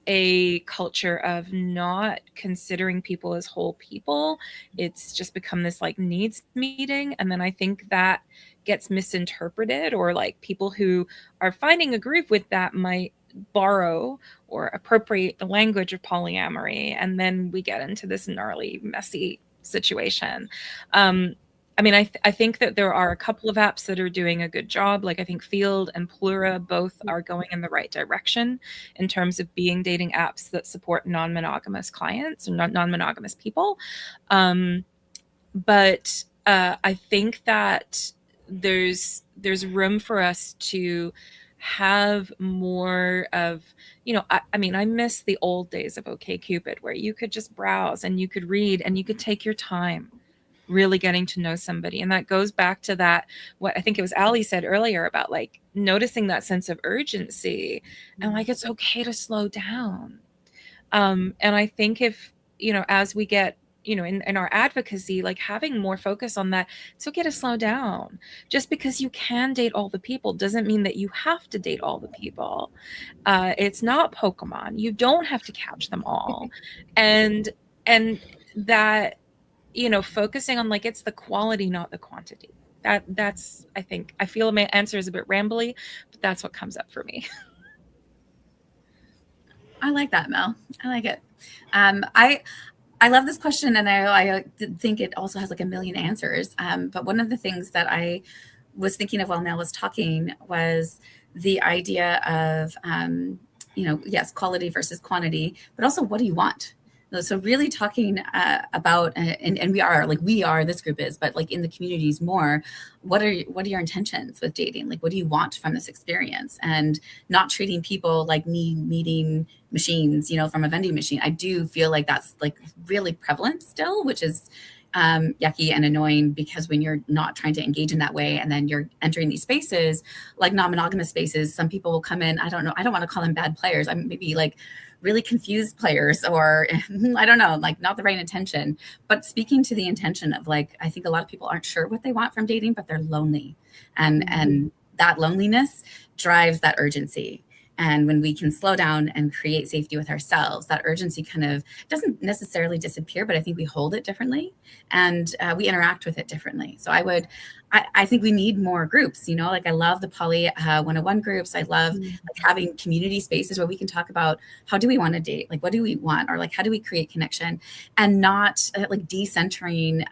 a culture of not considering people as whole people. It's just become this like needs meeting, and then I think that gets misinterpreted, or like people who are finding a group with that might borrow or appropriate the language of polyamory, and then we get into this gnarly, messy situation. I mean, I think that there are a couple of apps that are doing a good job. Like, I think Field and Plura both are going in the right direction in terms of being dating apps that support non-monogamous clients or non-monogamous people. But I think that there's room for us to have more of, I mean, I miss the old days of OkCupid, where you could just browse and you could read and you could take your time really getting to know somebody. And that goes back to that, what I think it was Ali said earlier about like noticing that sense of urgency, and like it's okay to slow down. And I think if, as we get, in our advocacy, like having more focus on that, it's okay to slow down. Just because you can date all the people doesn't mean that you have to date all the people. It's not Pokemon. You don't have to catch them all. And that, focusing on like, it's the quality, not the quantity. That's, I think, I feel my answer is a bit rambly, but that's what comes up for me. I like that, Mel. I like it. I love this question, and I think it also has like a million answers. But one of the things that I was thinking of while Mel was talking was the idea of, yes, quality versus quantity, but also what do you want? So really talking about, and we are, this group is, but like in the communities more, what are your intentions with dating? Like, what do you want from this experience? And not treating people like meeting machines, from a vending machine. I do feel like that's like really prevalent still, which is yucky and annoying, because when you're not trying to engage in that way and then you're entering these spaces, like non-monogamous spaces, some people will come in, I don't want to call them bad players. I'm maybe like really confused players, or I don't know, like not the right intention, but speaking to the intention of like, I think a lot of people aren't sure what they want from dating, but they're lonely, and that loneliness drives that urgency. And when we can slow down and create safety with ourselves, that urgency kind of doesn't necessarily disappear, but I think we hold it differently, and we interact with it differently. So I think we need more groups, like I love the Poly 101 groups. I love like having community spaces where we can talk about how do we want to date? Like, what do we want? Or like, how do we create connection, and not like decentering,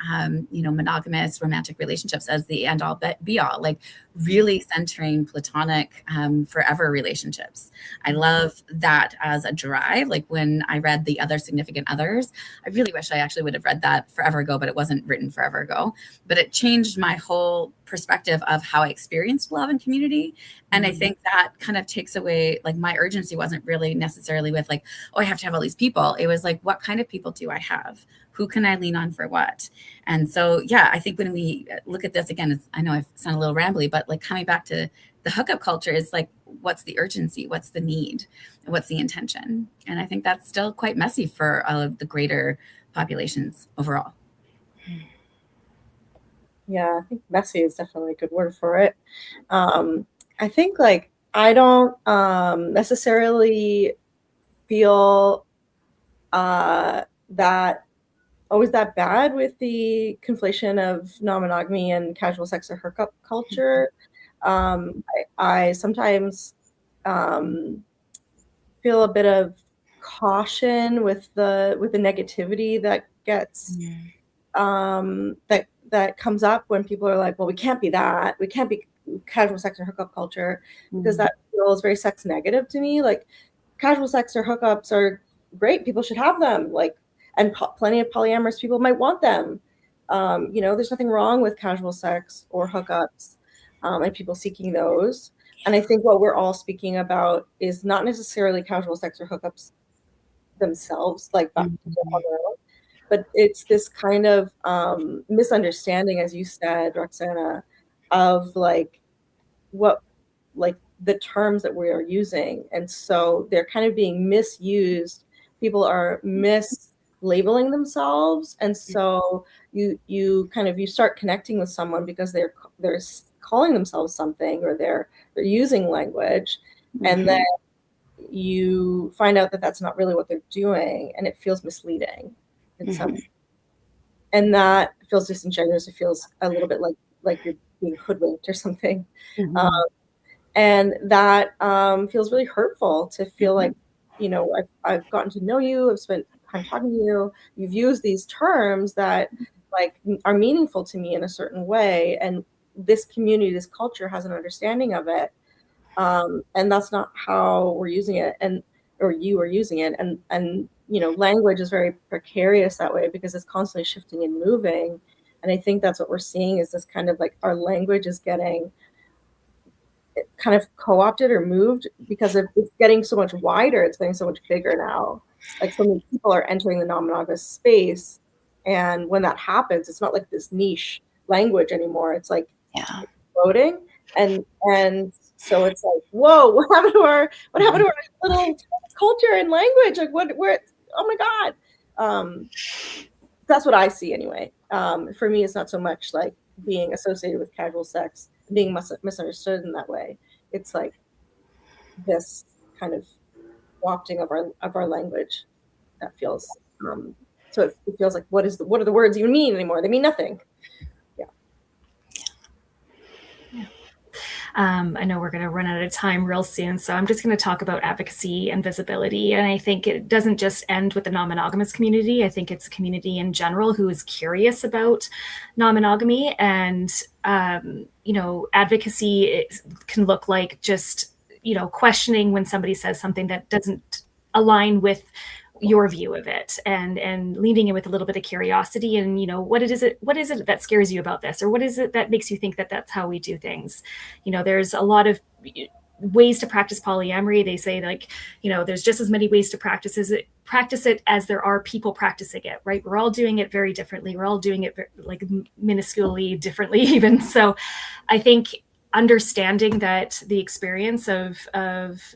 monogamous romantic relationships as the end all be all, like really centering platonic, forever relationships. I love that as a drive. Like when I read The Other Significant Others, I really wish I actually would have read that forever ago, but it wasn't written forever ago. But it changed my whole perspective of how I experienced love and community. And I think that kind of takes away, like my urgency wasn't really necessarily with like, oh, I have to have all these people. It was like, what kind of people do I have? who can I lean on for what? And so, yeah, I think when we look at this again, I know I sound a little rambly, but like coming back to the hookup culture is like, what's the urgency? What's the need? What's the intention? And I think that's still quite messy for all of the greater populations overall. Yeah, I think messy is definitely a good word for it. I think like I don't necessarily feel that always that bad with the conflation of non-monogamy and casual sex or hookup culture. I sometimes feel a bit of caution with the negativity that gets that comes up when people are like, well, we can't be that. We can't be casual sex or hookup culture because that feels very sex negative to me. Like casual sex or hookups are great. People should have them. Like, and plenty of polyamorous people might want them. There's nothing wrong with casual sex or hookups and people seeking those. And I think what we're all speaking about is not necessarily casual sex or hookups themselves, like that on their own, but it's this kind of misunderstanding, as you said, Roxana, of like the terms that we are using. And so they're kind of being misused. People are mislabeling themselves. And so you start connecting with someone because they're calling themselves something, or they're using language. And then you find out that that's not really what they're doing, and it feels misleading in some, and that feels disingenuous. It feels a little bit like you're being hoodwinked or something. And that feels really hurtful to feel like, I've gotten to know you, I've spent time talking to you, you've used these terms that like are meaningful to me in a certain way, and this community, this culture has an understanding of it. And that's not how we're using it, or you are using it. And language is very precarious that way because it's constantly shifting and moving. And I think that's what we're seeing, is this kind of like our language is getting kind of co-opted or moved because it's getting so much wider. It's getting so much bigger now. Like so many people are entering the non-monogamous space. And when that happens, it's not like this niche language anymore. It's like exploding. And so it's like, whoa, what happened to our little culture and language? Like oh my God. That's what I see anyway. For me, it's not so much like being associated with casual sex, being misunderstood in that way. It's like this kind of wafting of our language that feels, so it feels like, what do the words even mean anymore? They mean nothing. I know we're going to run out of time real soon, so I'm just going to talk about advocacy and visibility. And I think it doesn't just end with the non-monogamous community. I think it's a community in general who is curious about non-monogamy. And, advocacy can look like just, questioning when somebody says something that doesn't align with your view of it, and leading in with a little bit of curiosity, and what is it that scares you about this, or what is it that makes you think that that's how we do things. There's a lot of ways to practice polyamory. They say, like, there's just as many ways to practice it as there are people practicing it, right? We're all doing it very differently. We're all doing it like minusculely differently even. So I think understanding that the experience of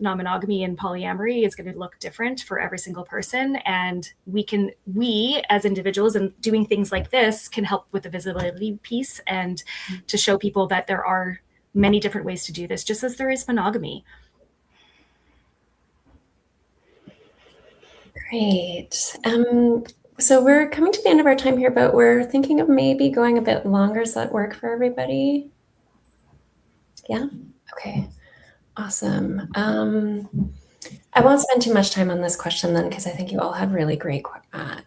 non-monogamy and polyamory is going to look different for every single person. And we as individuals, and doing things like this can help with the visibility piece, and to show people that there are many different ways to do this, just as there is monogamy. Great. So we're coming to the end of our time here, but we're thinking of maybe going a bit longer. Does that work for everybody? Yeah. Okay. Awesome. I won't spend too much time on this question then, because I think you all have really great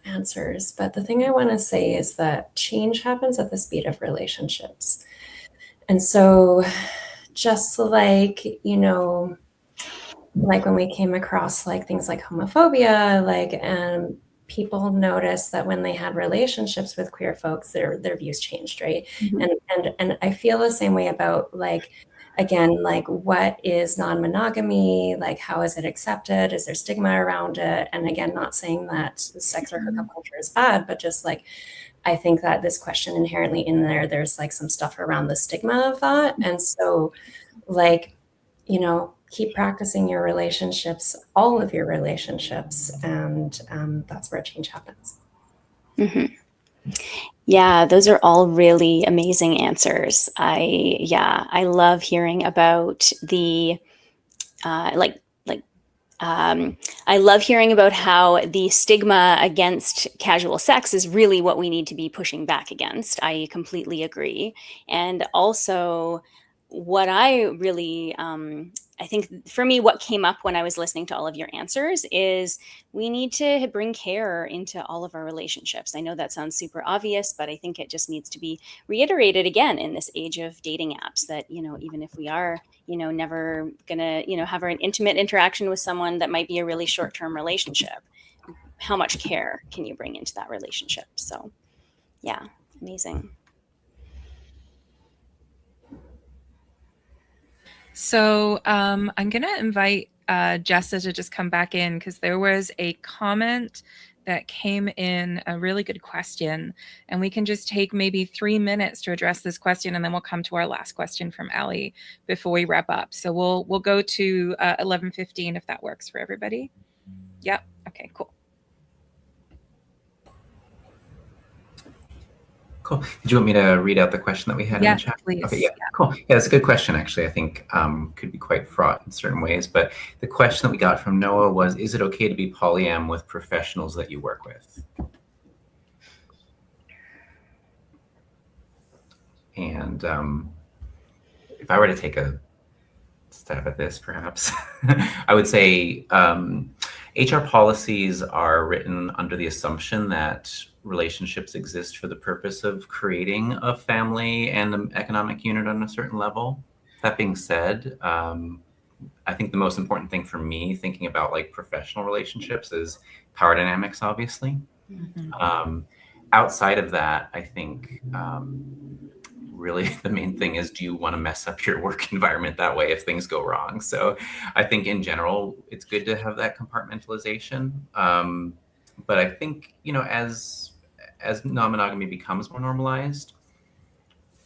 answers. But the thing I want to say is that change happens at the speed of relationships. And so just like, like when we came across like things like homophobia, and people notice that when they had relationships with queer folks, their views changed, right? And I feel the same way about, like, again, like, what is non-monogamy? Like, how is it accepted? Is there stigma around it? And again, not saying that sex or hookup culture is bad, but just like, I think that this question inherently in there's like some stuff around the stigma of that. And so, like, you know, keep practicing your relationships, all of your relationships, and that's where change happens. Yeah, those are all really amazing answers. I love hearing about the I love hearing about how the stigma against casual sex is really what we need to be pushing back against. I completely agree. And also, what I really, I think for me, what came up when I was listening to all of your answers is we need to bring care into all of our relationships. I know that sounds super obvious, but I think it just needs to be reiterated again in this age of dating apps that, you know, even if we are, you know, never gonna, you know, have an intimate interaction with someone that might be a really short-term relationship, how much care can you bring into that relationship? So yeah, amazing. So I'm going to invite Jessa to just come back in, because there was a comment that came in, a really good question, and we can just take maybe 3 minutes to address this question, and then we'll come to our last question from Allie before we wrap up. So we'll go to 11:15 if that works for everybody. Yep. Okay, cool. Cool. Did you want me to read out the question that we had in the chat? Please. Okay, yeah, cool. Yeah, it's a good question, actually. I think could be quite fraught in certain ways. But the question that we got from Noah was, is it okay to be polyam with professionals that you work with? And if I were to take a stab at this, perhaps, I would say HR policies are written under the assumption that relationships exist for the purpose of creating a family and an economic unit on a certain level. That being said, I think the most important thing for me thinking about like professional relationships is power dynamics, obviously. Outside of that, I think really the main thing is, do you want to mess up your work environment that way if things go wrong? So I think in general, it's good to have that compartmentalization. But I think, you know, as non-monogamy becomes more normalized,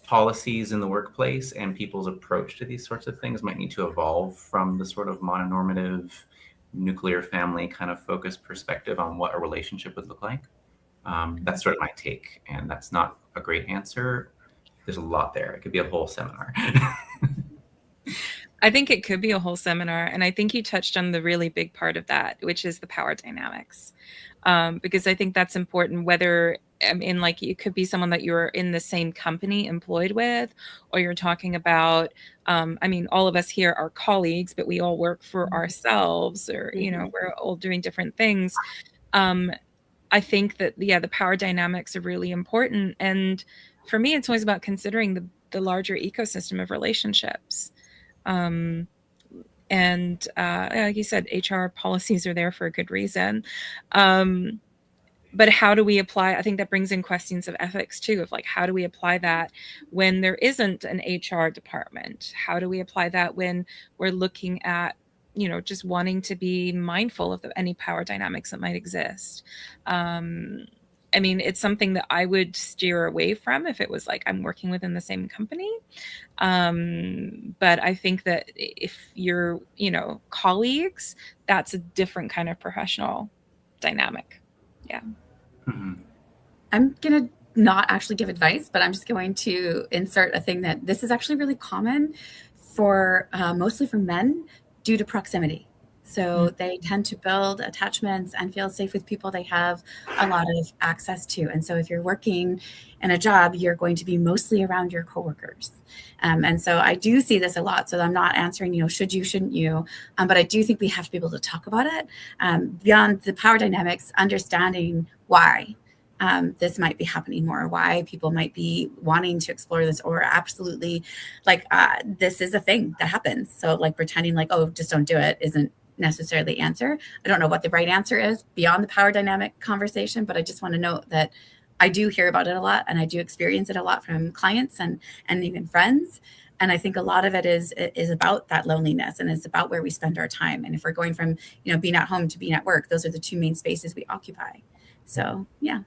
policies in the workplace and people's approach to these sorts of things might need to evolve from the sort of mononormative nuclear family kind of focused perspective on what a relationship would look like. That's sort of my take, and that's not a great answer. There's a lot there. It could be a whole seminar. I think it could be a whole seminar. And I think you touched on the really big part of that, which is the power dynamics. Because I think that's important, whether, I mean, like, it could be someone that you're in the same company employed with, or you're talking about, I mean, all of us here are colleagues, but we all work for ourselves, or, you know, we're all doing different things. I think that, yeah, the power dynamics are really important. And for me, it's always about considering the larger ecosystem of relationships. And like you said, HR policies are there for a good reason. But how do we apply? I think that brings in questions of ethics too, of like, how do we apply that when there isn't an HR department? How do we apply that when we're looking at, you know, just wanting to be mindful of any power dynamics that might exist? I mean, it's something that I would steer away from if it was like I'm working within the same company. But I think that if you're, you know, colleagues, that's a different kind of professional dynamic. Yeah. I'm going to not actually give advice, but I'm just going to insert a thing that this is actually really common for mostly for men due to proximity. So they tend to build attachments and feel safe with people they have a lot of access to. And so if you're working in a job, you're going to be mostly around your coworkers. And so I do see this a lot. So I'm not answering, you know, should you, shouldn't you? But I do think we have to be able to talk about it beyond the power dynamics, understanding why this might be happening more, why people might be wanting to explore this, or absolutely like this is a thing that happens. So like pretending like, oh, just don't do it isn't necessarily answer. I don't know what the right answer is beyond the power dynamic conversation, but I just want to note that I do hear about it a lot, and I do experience it a lot from clients and even friends. And I think a lot of it is about that loneliness, and it's about where we spend our time. And if we're going from, being at home to being at work, those are the two main spaces we occupy. So, yeah.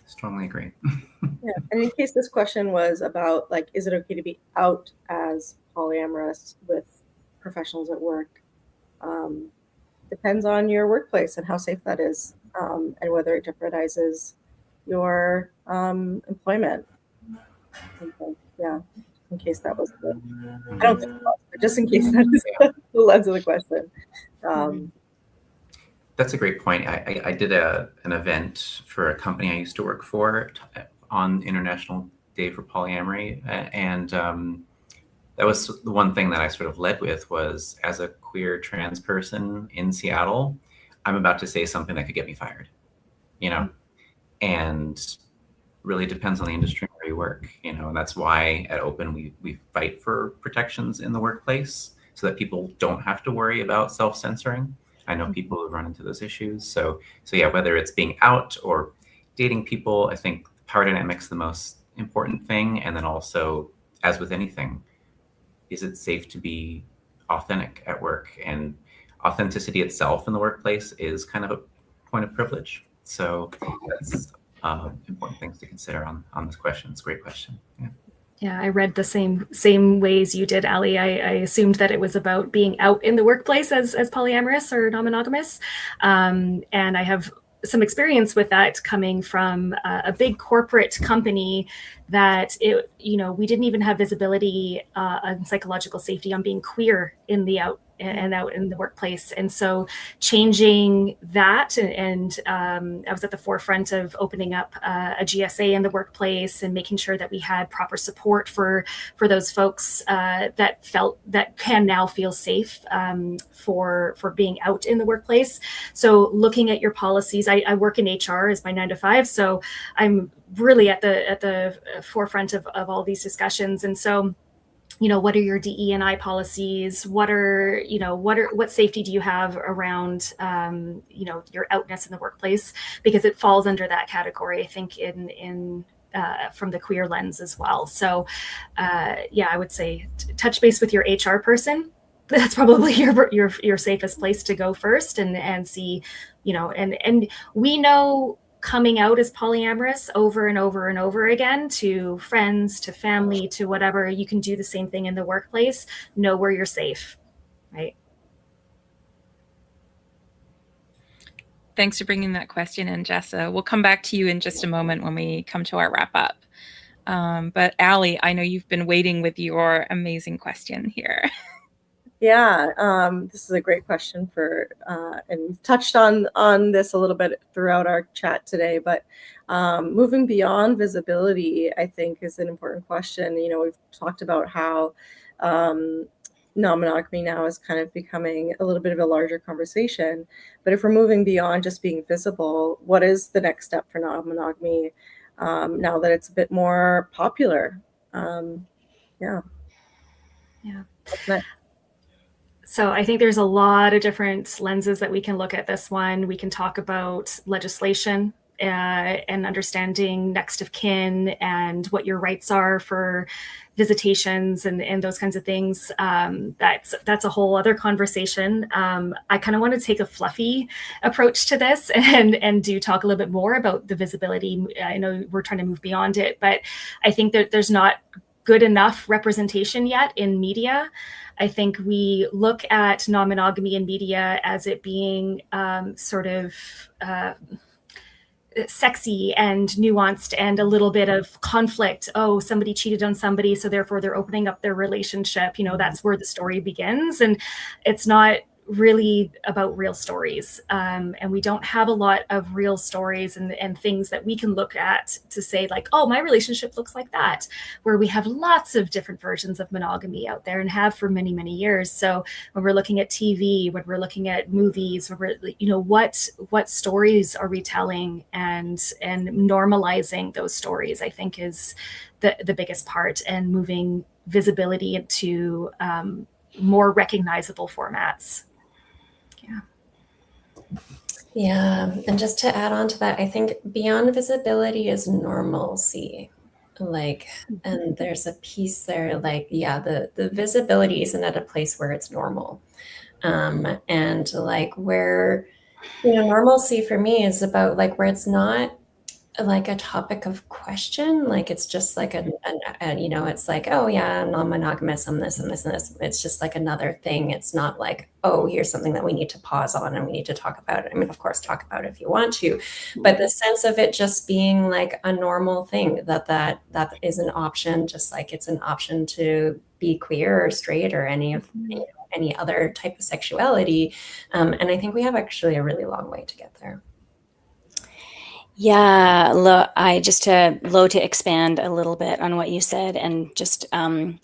Strongly agree. Yeah. And in case this question was about, like, is it okay to be out as polyamorous with professionals at work? Depends on your workplace and how safe that is, and whether it jeopardizes your employment. Okay. Yeah, in case that was I don't think it was, but just in case that is the lens of the question. That's a great point. I did an event for a company I used to work for on International Day for Polyamory, and that was the one thing that I sort of led with was, as a queer trans person in Seattle, I'm about to say something that could get me fired, and really depends on the industry where you work, and that's why at Open we fight for protections in the workplace so that people don't have to worry about self-censoring. I know people have run into those issues. So yeah, whether it's being out or dating people, I think power dynamic's the most important thing. And then also, as with anything, is it safe to be authentic at work? And authenticity itself in the workplace is kind of a point of privilege. So that's important things to consider on this question. It's a great question. Yeah. Yeah, I read the same ways you did, Ali. I assumed that it was about being out in the workplace as polyamorous or non-monogamous. And I have some experience with that coming from a big corporate company that we didn't even have visibility on psychological safety on being queer in the out in the workplace. And so changing that, and I was at the forefront of opening up a GSA in the workplace and making sure that we had proper support for those folks that can now feel safe for being out in the workplace. So looking at your policies, I work in HR as my 9 to 5, so I'm really at the forefront of all these discussions. And so, what are your DE&I policies? What safety do you have around, your outness in the workplace? Because it falls under that category, I think, in from the queer lens as well. So, I would say touch base with your HR person. That's probably your safest place to go first, and see, and we know, coming out as polyamorous over and over and over again to friends, to family, to whatever, you can do the same thing in the workplace. Know where you're safe, right? Thanks for bringing that question in, Jessa. We'll come back to you in just a moment when we come to our wrap up. But Ali, I know you've been waiting with your amazing question here. Yeah, this is a great question and we've touched on this a little bit throughout our chat today, but moving beyond visibility, I think, is an important question. We've talked about how non-monogamy now is kind of becoming a little bit of a larger conversation, but if we're moving beyond just being visible, what is the next step for non-monogamy now that it's a bit more popular? Yeah. What's next? So I think there's a lot of different lenses that we can look at this one. We can talk about legislation and understanding next of kin and what your rights are for visitations and those kinds of things. That's a whole other conversation. I kind of want to take a fluffy approach to this and do talk a little bit more about the visibility. I know we're trying to move beyond it, but I think that there's not good enough representation yet in media. I think we look at non-monogamy in media as it being sort of sexy and nuanced and a little bit of conflict. Oh, somebody cheated on somebody, so therefore they're opening up their relationship. That's where the story begins. And it's not really about real stories. And we don't have a lot of real stories and things that we can look at to say, like, oh, my relationship looks like that, where we have lots of different versions of monogamy out there and have for many, many years. So when we're looking at TV, when we're looking at movies, when we're, what stories are we telling, and normalizing those stories, I think, is the biggest part, and moving visibility into more recognizable formats. Yeah. Yeah, and just to add on to that, I think beyond visibility is normalcy. Like, and there's a piece there, like, yeah, the visibility isn't at a place where it's normal. And like where, normalcy for me is about like where it's not like a topic of question, like it's just like it's like, oh yeah, I'm non-monogamous, I'm this and this and this. It's just like another thing. It's not like, oh, here's something that we need to pause on and we need to talk about it. I mean, of course, talk about it if you want to, but the sense of it just being like a normal thing that is an option, just like it's an option to be queer or straight or any other type of sexuality. And I think we have actually a really long way to get there. Yeah, to expand a little bit on what you said and just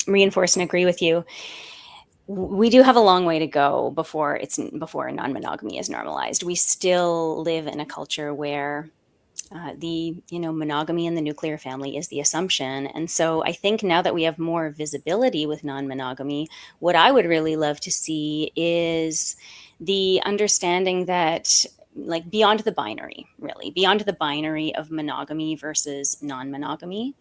reinforce and agree with you. We do have a long way to go before non-monogamy is normalized. We still live in a culture where the monogamy in the nuclear family is the assumption. And so I think now that we have more visibility with non-monogamy, what I would really love to see is the understanding that, like, beyond the binary of monogamy versus non-monogamy,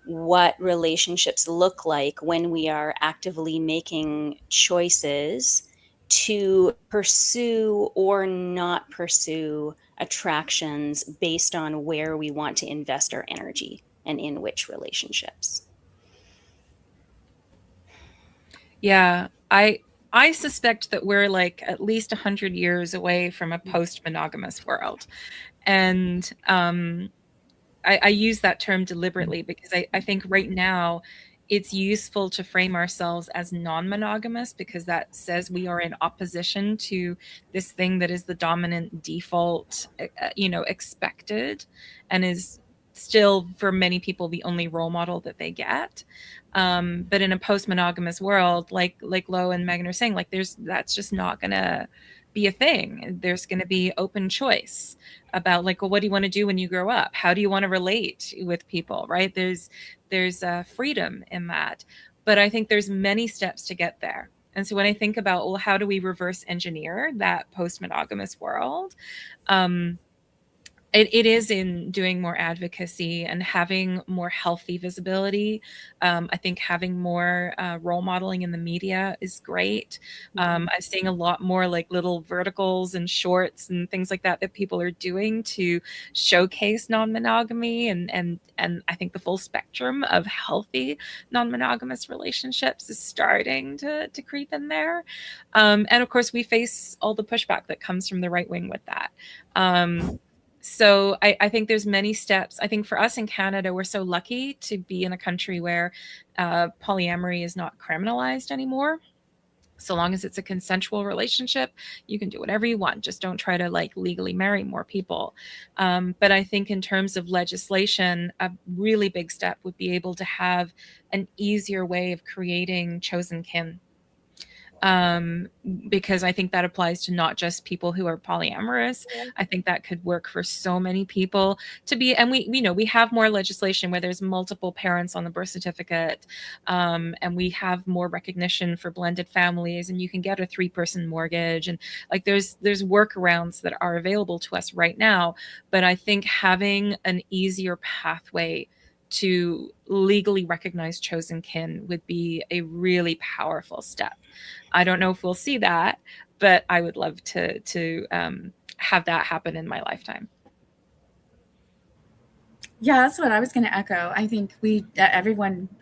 what relationships look like when we are actively making choices to pursue or not pursue attractions based on where we want to invest our energy and in which relationships. Yeah, I suspect that we're like at least 100 years away from a post-monogamous world. And I use that term deliberately because I think right now it's useful to frame ourselves as non-monogamous because that says we are in opposition to this thing that is the dominant default, expected, and is still for many people the only role model that they get. But in a post-monogamous world, like Lo and Megan are saying, like that's just not gonna be a thing. There's going to be open choice about like, well, what do you want to do when you grow up? How do you want to relate with people, right? There's freedom in that. But I think there's many steps to get there. And so when I think about, well, how do we reverse engineer that post-monogamous world? It is in doing more advocacy and having more healthy visibility. I think having more role modeling in the media is great. I'm seeing a lot more like little verticals and shorts and things like that people are doing to showcase non-monogamy and I think the full spectrum of healthy non-monogamous relationships is starting to creep in there. And of course, we face all the pushback that comes from the right wing with that. So I think there's many steps. I think for us in Canada, we're so lucky to be in a country where polyamory is not criminalized anymore. So long as it's a consensual relationship, you can do whatever you want. Just don't try to like legally marry more people. But I think in terms of legislation, a really big step would be able to have an easier way of creating chosen kin. Because I think that applies to not just people who are polyamorous. Yeah. I think that could work for so many people to be, and we have more legislation where there's multiple parents on the birth certificate, and we have more recognition for blended families, and you can get a 3-person mortgage, and like there's workarounds that are available to us right now. But I think having an easier pathway to legally recognize chosen kin would be a really powerful step. I don't know if we'll see that, but I would love to have that happen in my lifetime. Yeah, that's what I was going to echo. I think I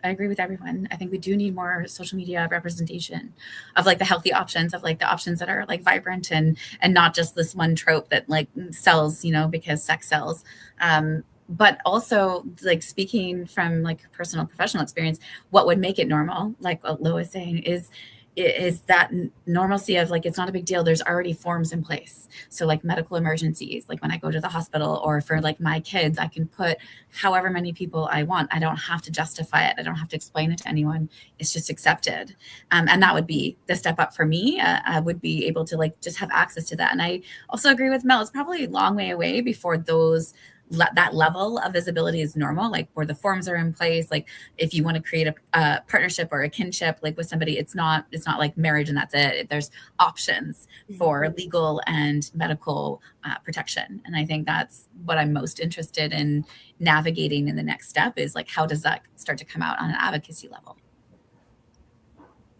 agree with everyone. I think we do need more social media representation of like the healthy options, of like the options that are like vibrant and not just this one trope that like sells, because sex sells. But also, like, speaking from like personal professional experience, what would make it normal, like what Lo is saying, is that normalcy of like, it's not a big deal. There's already forms in place. So like medical emergencies, like when I go to the hospital, or for like my kids, I can put however many people I want. I don't have to justify it. I don't have to explain it to anyone. It's just accepted. And that would be the step up for me. I would be able to like just have access to that. And I also agree with Mel. It's probably a long way away before those that level of visibility is normal, like where the forms are in place. Like if you want to create a partnership or a kinship, like with somebody, it's not like marriage and that's it. There's options for legal and medical protection. And I think that's what I'm most interested in navigating in the next step, is like, how does that start to come out on an advocacy level?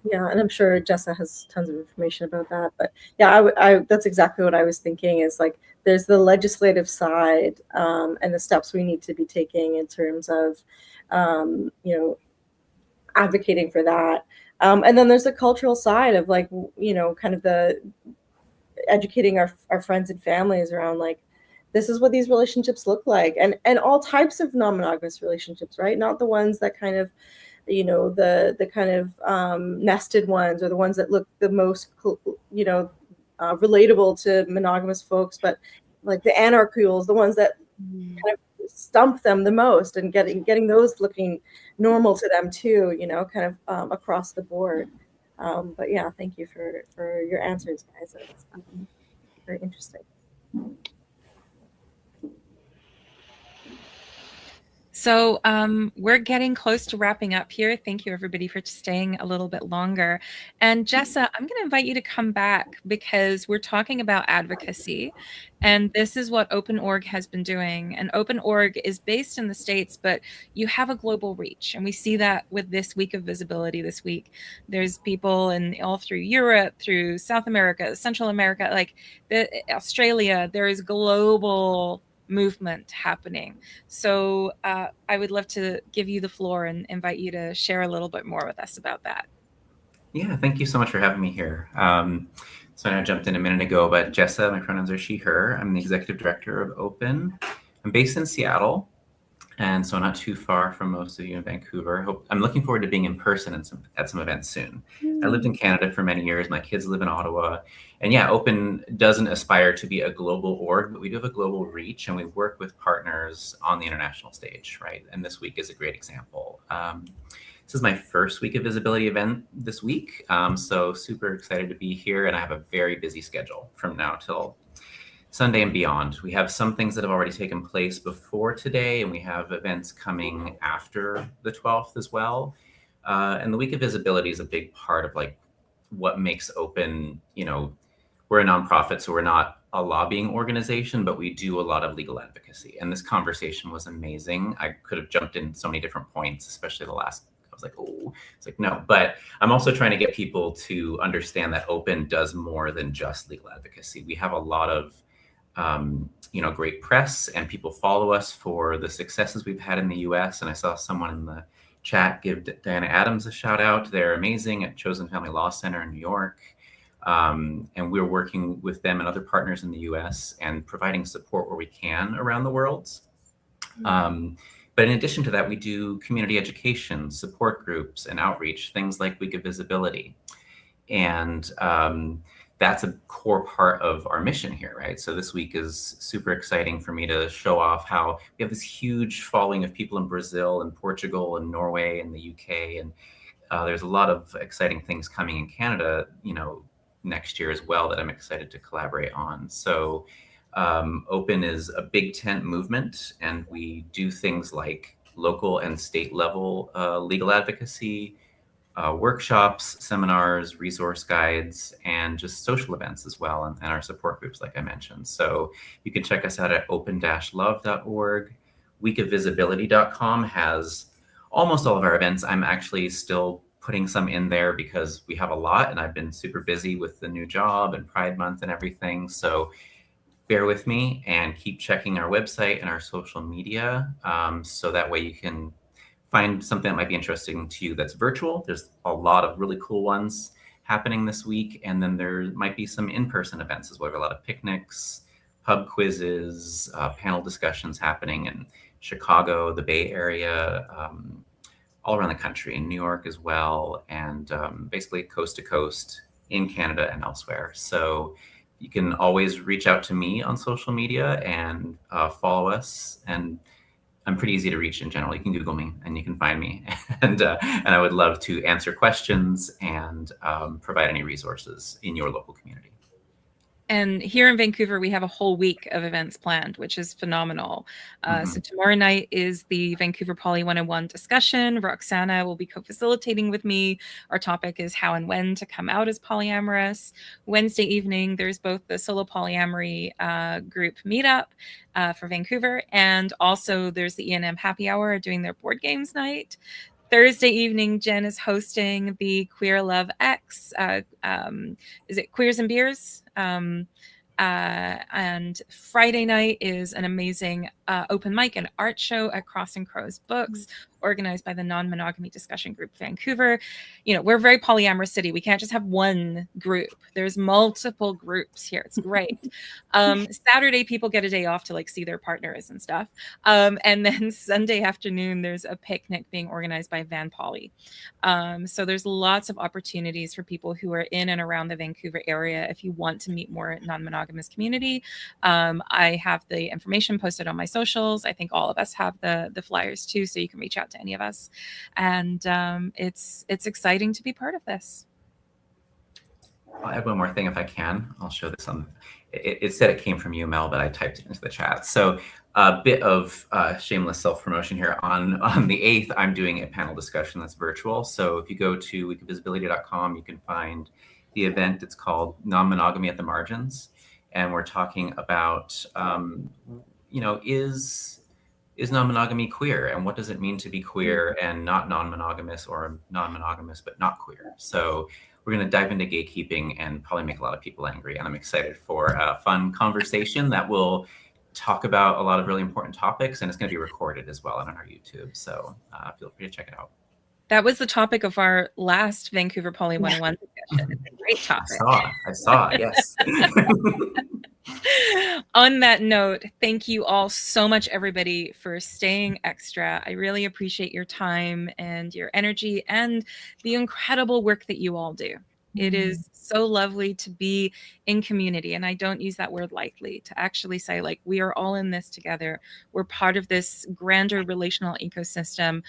Yeah, and I'm sure Jessa has tons of information about that. But yeah, I that's exactly what I was thinking, is like there's the legislative side and the steps we need to be taking in terms of, advocating for that. And then there's the cultural side of like, kind of the educating our friends and families around like, this is what these relationships look like, and all types of non-monogamous relationships, right? Not the ones that kind of, the kind of nested ones, or the ones that look the most, relatable to monogamous folks, but like the anarchules, the ones that kind of stump them the most, and getting those looking normal to them too, kind of across the board. But yeah, thank you for your answers, guys. It's very interesting. So we're getting close to wrapping up here. Thank you, everybody, for staying a little bit longer. And Jessa, I'm going to invite you to come back, because we're talking about advocacy. And this is what Open.org has been doing. And Open.org is based in the States, but you have a global reach. And we see that with this week of visibility this week. There's people all through Europe, through South America, Central America, like Australia. There is global movement happening. So I would love to give you the floor and invite you to share a little bit more with us about that. Yeah, thank you so much for having me here. So I jumped in a minute ago, but Jessa, my pronouns are she, her. I'm the executive director of Open. I'm based in Seattle, and so not too far from most of you in Vancouver. I'm looking forward to being in person at some events soon. I lived in Canada for many years. My kids live in Ottawa. And yeah, Open doesn't aspire to be a global org, but we do have a global reach, and we work with partners on the international stage, right? And this week is a great example. This is my first week of visibility event this week. So super excited to be here, and I have a very busy schedule from now till Sunday and beyond. We have some things that have already taken place before today, and we have events coming after the 12th as well. And the week of visibility is a big part of like what makes Open, we're a nonprofit, so we're not a lobbying organization, but we do a lot of legal advocacy. And this conversation was amazing. I could have jumped in so many different points, especially the last, I was like, oh, it's like, no. But I'm also trying to get people to understand that Open does more than just legal advocacy. We have a lot of, great press, and people follow us for the successes we've had in the US. And I saw someone in the chat give Diana Adams a shout out. They're amazing at Chosen Family Law Center in New York. And we're working with them and other partners in the US and providing support where we can around the world. But in addition to that, we do community education, support groups, and outreach, things like Week of Visibility. And that's a core part of our mission here, right? So this week is super exciting for me to show off how we have this huge following of people in Brazil and Portugal and Norway and the UK. And there's a lot of exciting things coming in Canada, next year as well that I'm excited to collaborate on. So Open is a big tent movement, and we do things like local and state level legal advocacy, workshops, seminars, resource guides, and just social events as well, and our support groups, like I mentioned. So you can check us out at open-love.org. Weekofvisibility.com has almost all of our events. I'm actually still putting some in there because we have a lot, and I've been super busy with the new job and Pride Month and everything. So bear with me and keep checking our website and our social media, so that way you can find something that might be interesting to you that's virtual. There's a lot of really cool ones happening this week. And then there might be some in-person events as well. We have a lot of picnics, pub quizzes, panel discussions happening in Chicago, the Bay Area, all around the country, in New York as well, and basically coast to coast in Canada and elsewhere. So you can always reach out to me on social media and follow us. And I'm pretty easy to reach in general. You can Google me and you can find me. And I would love to answer questions and provide any resources in your local community. And here in Vancouver, we have a whole week of events planned, which is phenomenal. So tomorrow night is the Vancouver Poly 101 discussion. Roxana will be co-facilitating with me. Our topic is how and when to come out as polyamorous. Wednesday evening, there's both the solo polyamory group meetup for Vancouver, and also there's the E&M happy hour doing their board games night. Thursday evening, Jen is hosting the Queer Love X. Is it Queers and Beers? And Friday night is an amazing open mic and art show at Cross and Crows Books, organized by the Non-Monogamy Discussion Group Vancouver. You know, we're a very polyamorous city. We can't just have one group. There's multiple groups here. It's great. Saturday, people get a day off to like see their partners and stuff. And then Sunday afternoon, there's a picnic being organized by Van Poly. So there's lots of opportunities for people who are in and around the Vancouver area if you want to meet more non-monogamous community. I have the information posted on my socials. I think all of us have the flyers too, so you can reach out to any of us. And it's exciting to be part of this. I'll add one more thing if I can. I'll show this on. It said it came from you, Mel, but I typed it into the chat. So a bit of shameless self-promotion here. On the 8th, I'm doing a panel discussion that's virtual. So if you go to weekofvisibility.com, you can find the event. It's called Non-Monogamy at the Margins. And we're talking about, is non-monogamy queer? And what does it mean to be queer and not non-monogamous, or non-monogamous but not queer? So we're going to dive into gatekeeping and probably make a lot of people angry. And I'm excited for a fun conversation that will talk about a lot of really important topics. And it's going to be recorded as well on our YouTube. So feel free to check it out. That was the topic of our last Vancouver Poly 101 discussion. It's a great topic. I saw, yes. On that note, thank you all so much, everybody, for staying extra. I really appreciate your time and your energy and the incredible work that you all do. It is so lovely to be in community. And I don't use that word lightly, to actually say, like, we are all in this together. We're part of this grander relational ecosystem,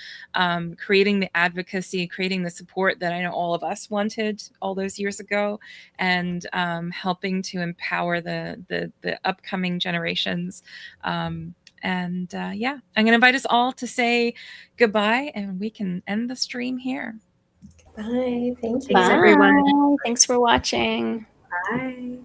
creating the advocacy, creating the support that I know all of us wanted all those years ago, and helping to empower the upcoming generations. I'm going to invite us all to say goodbye, and we can end the stream here. Bye. Thank you. Thanks, everyone. Thanks for watching. Bye.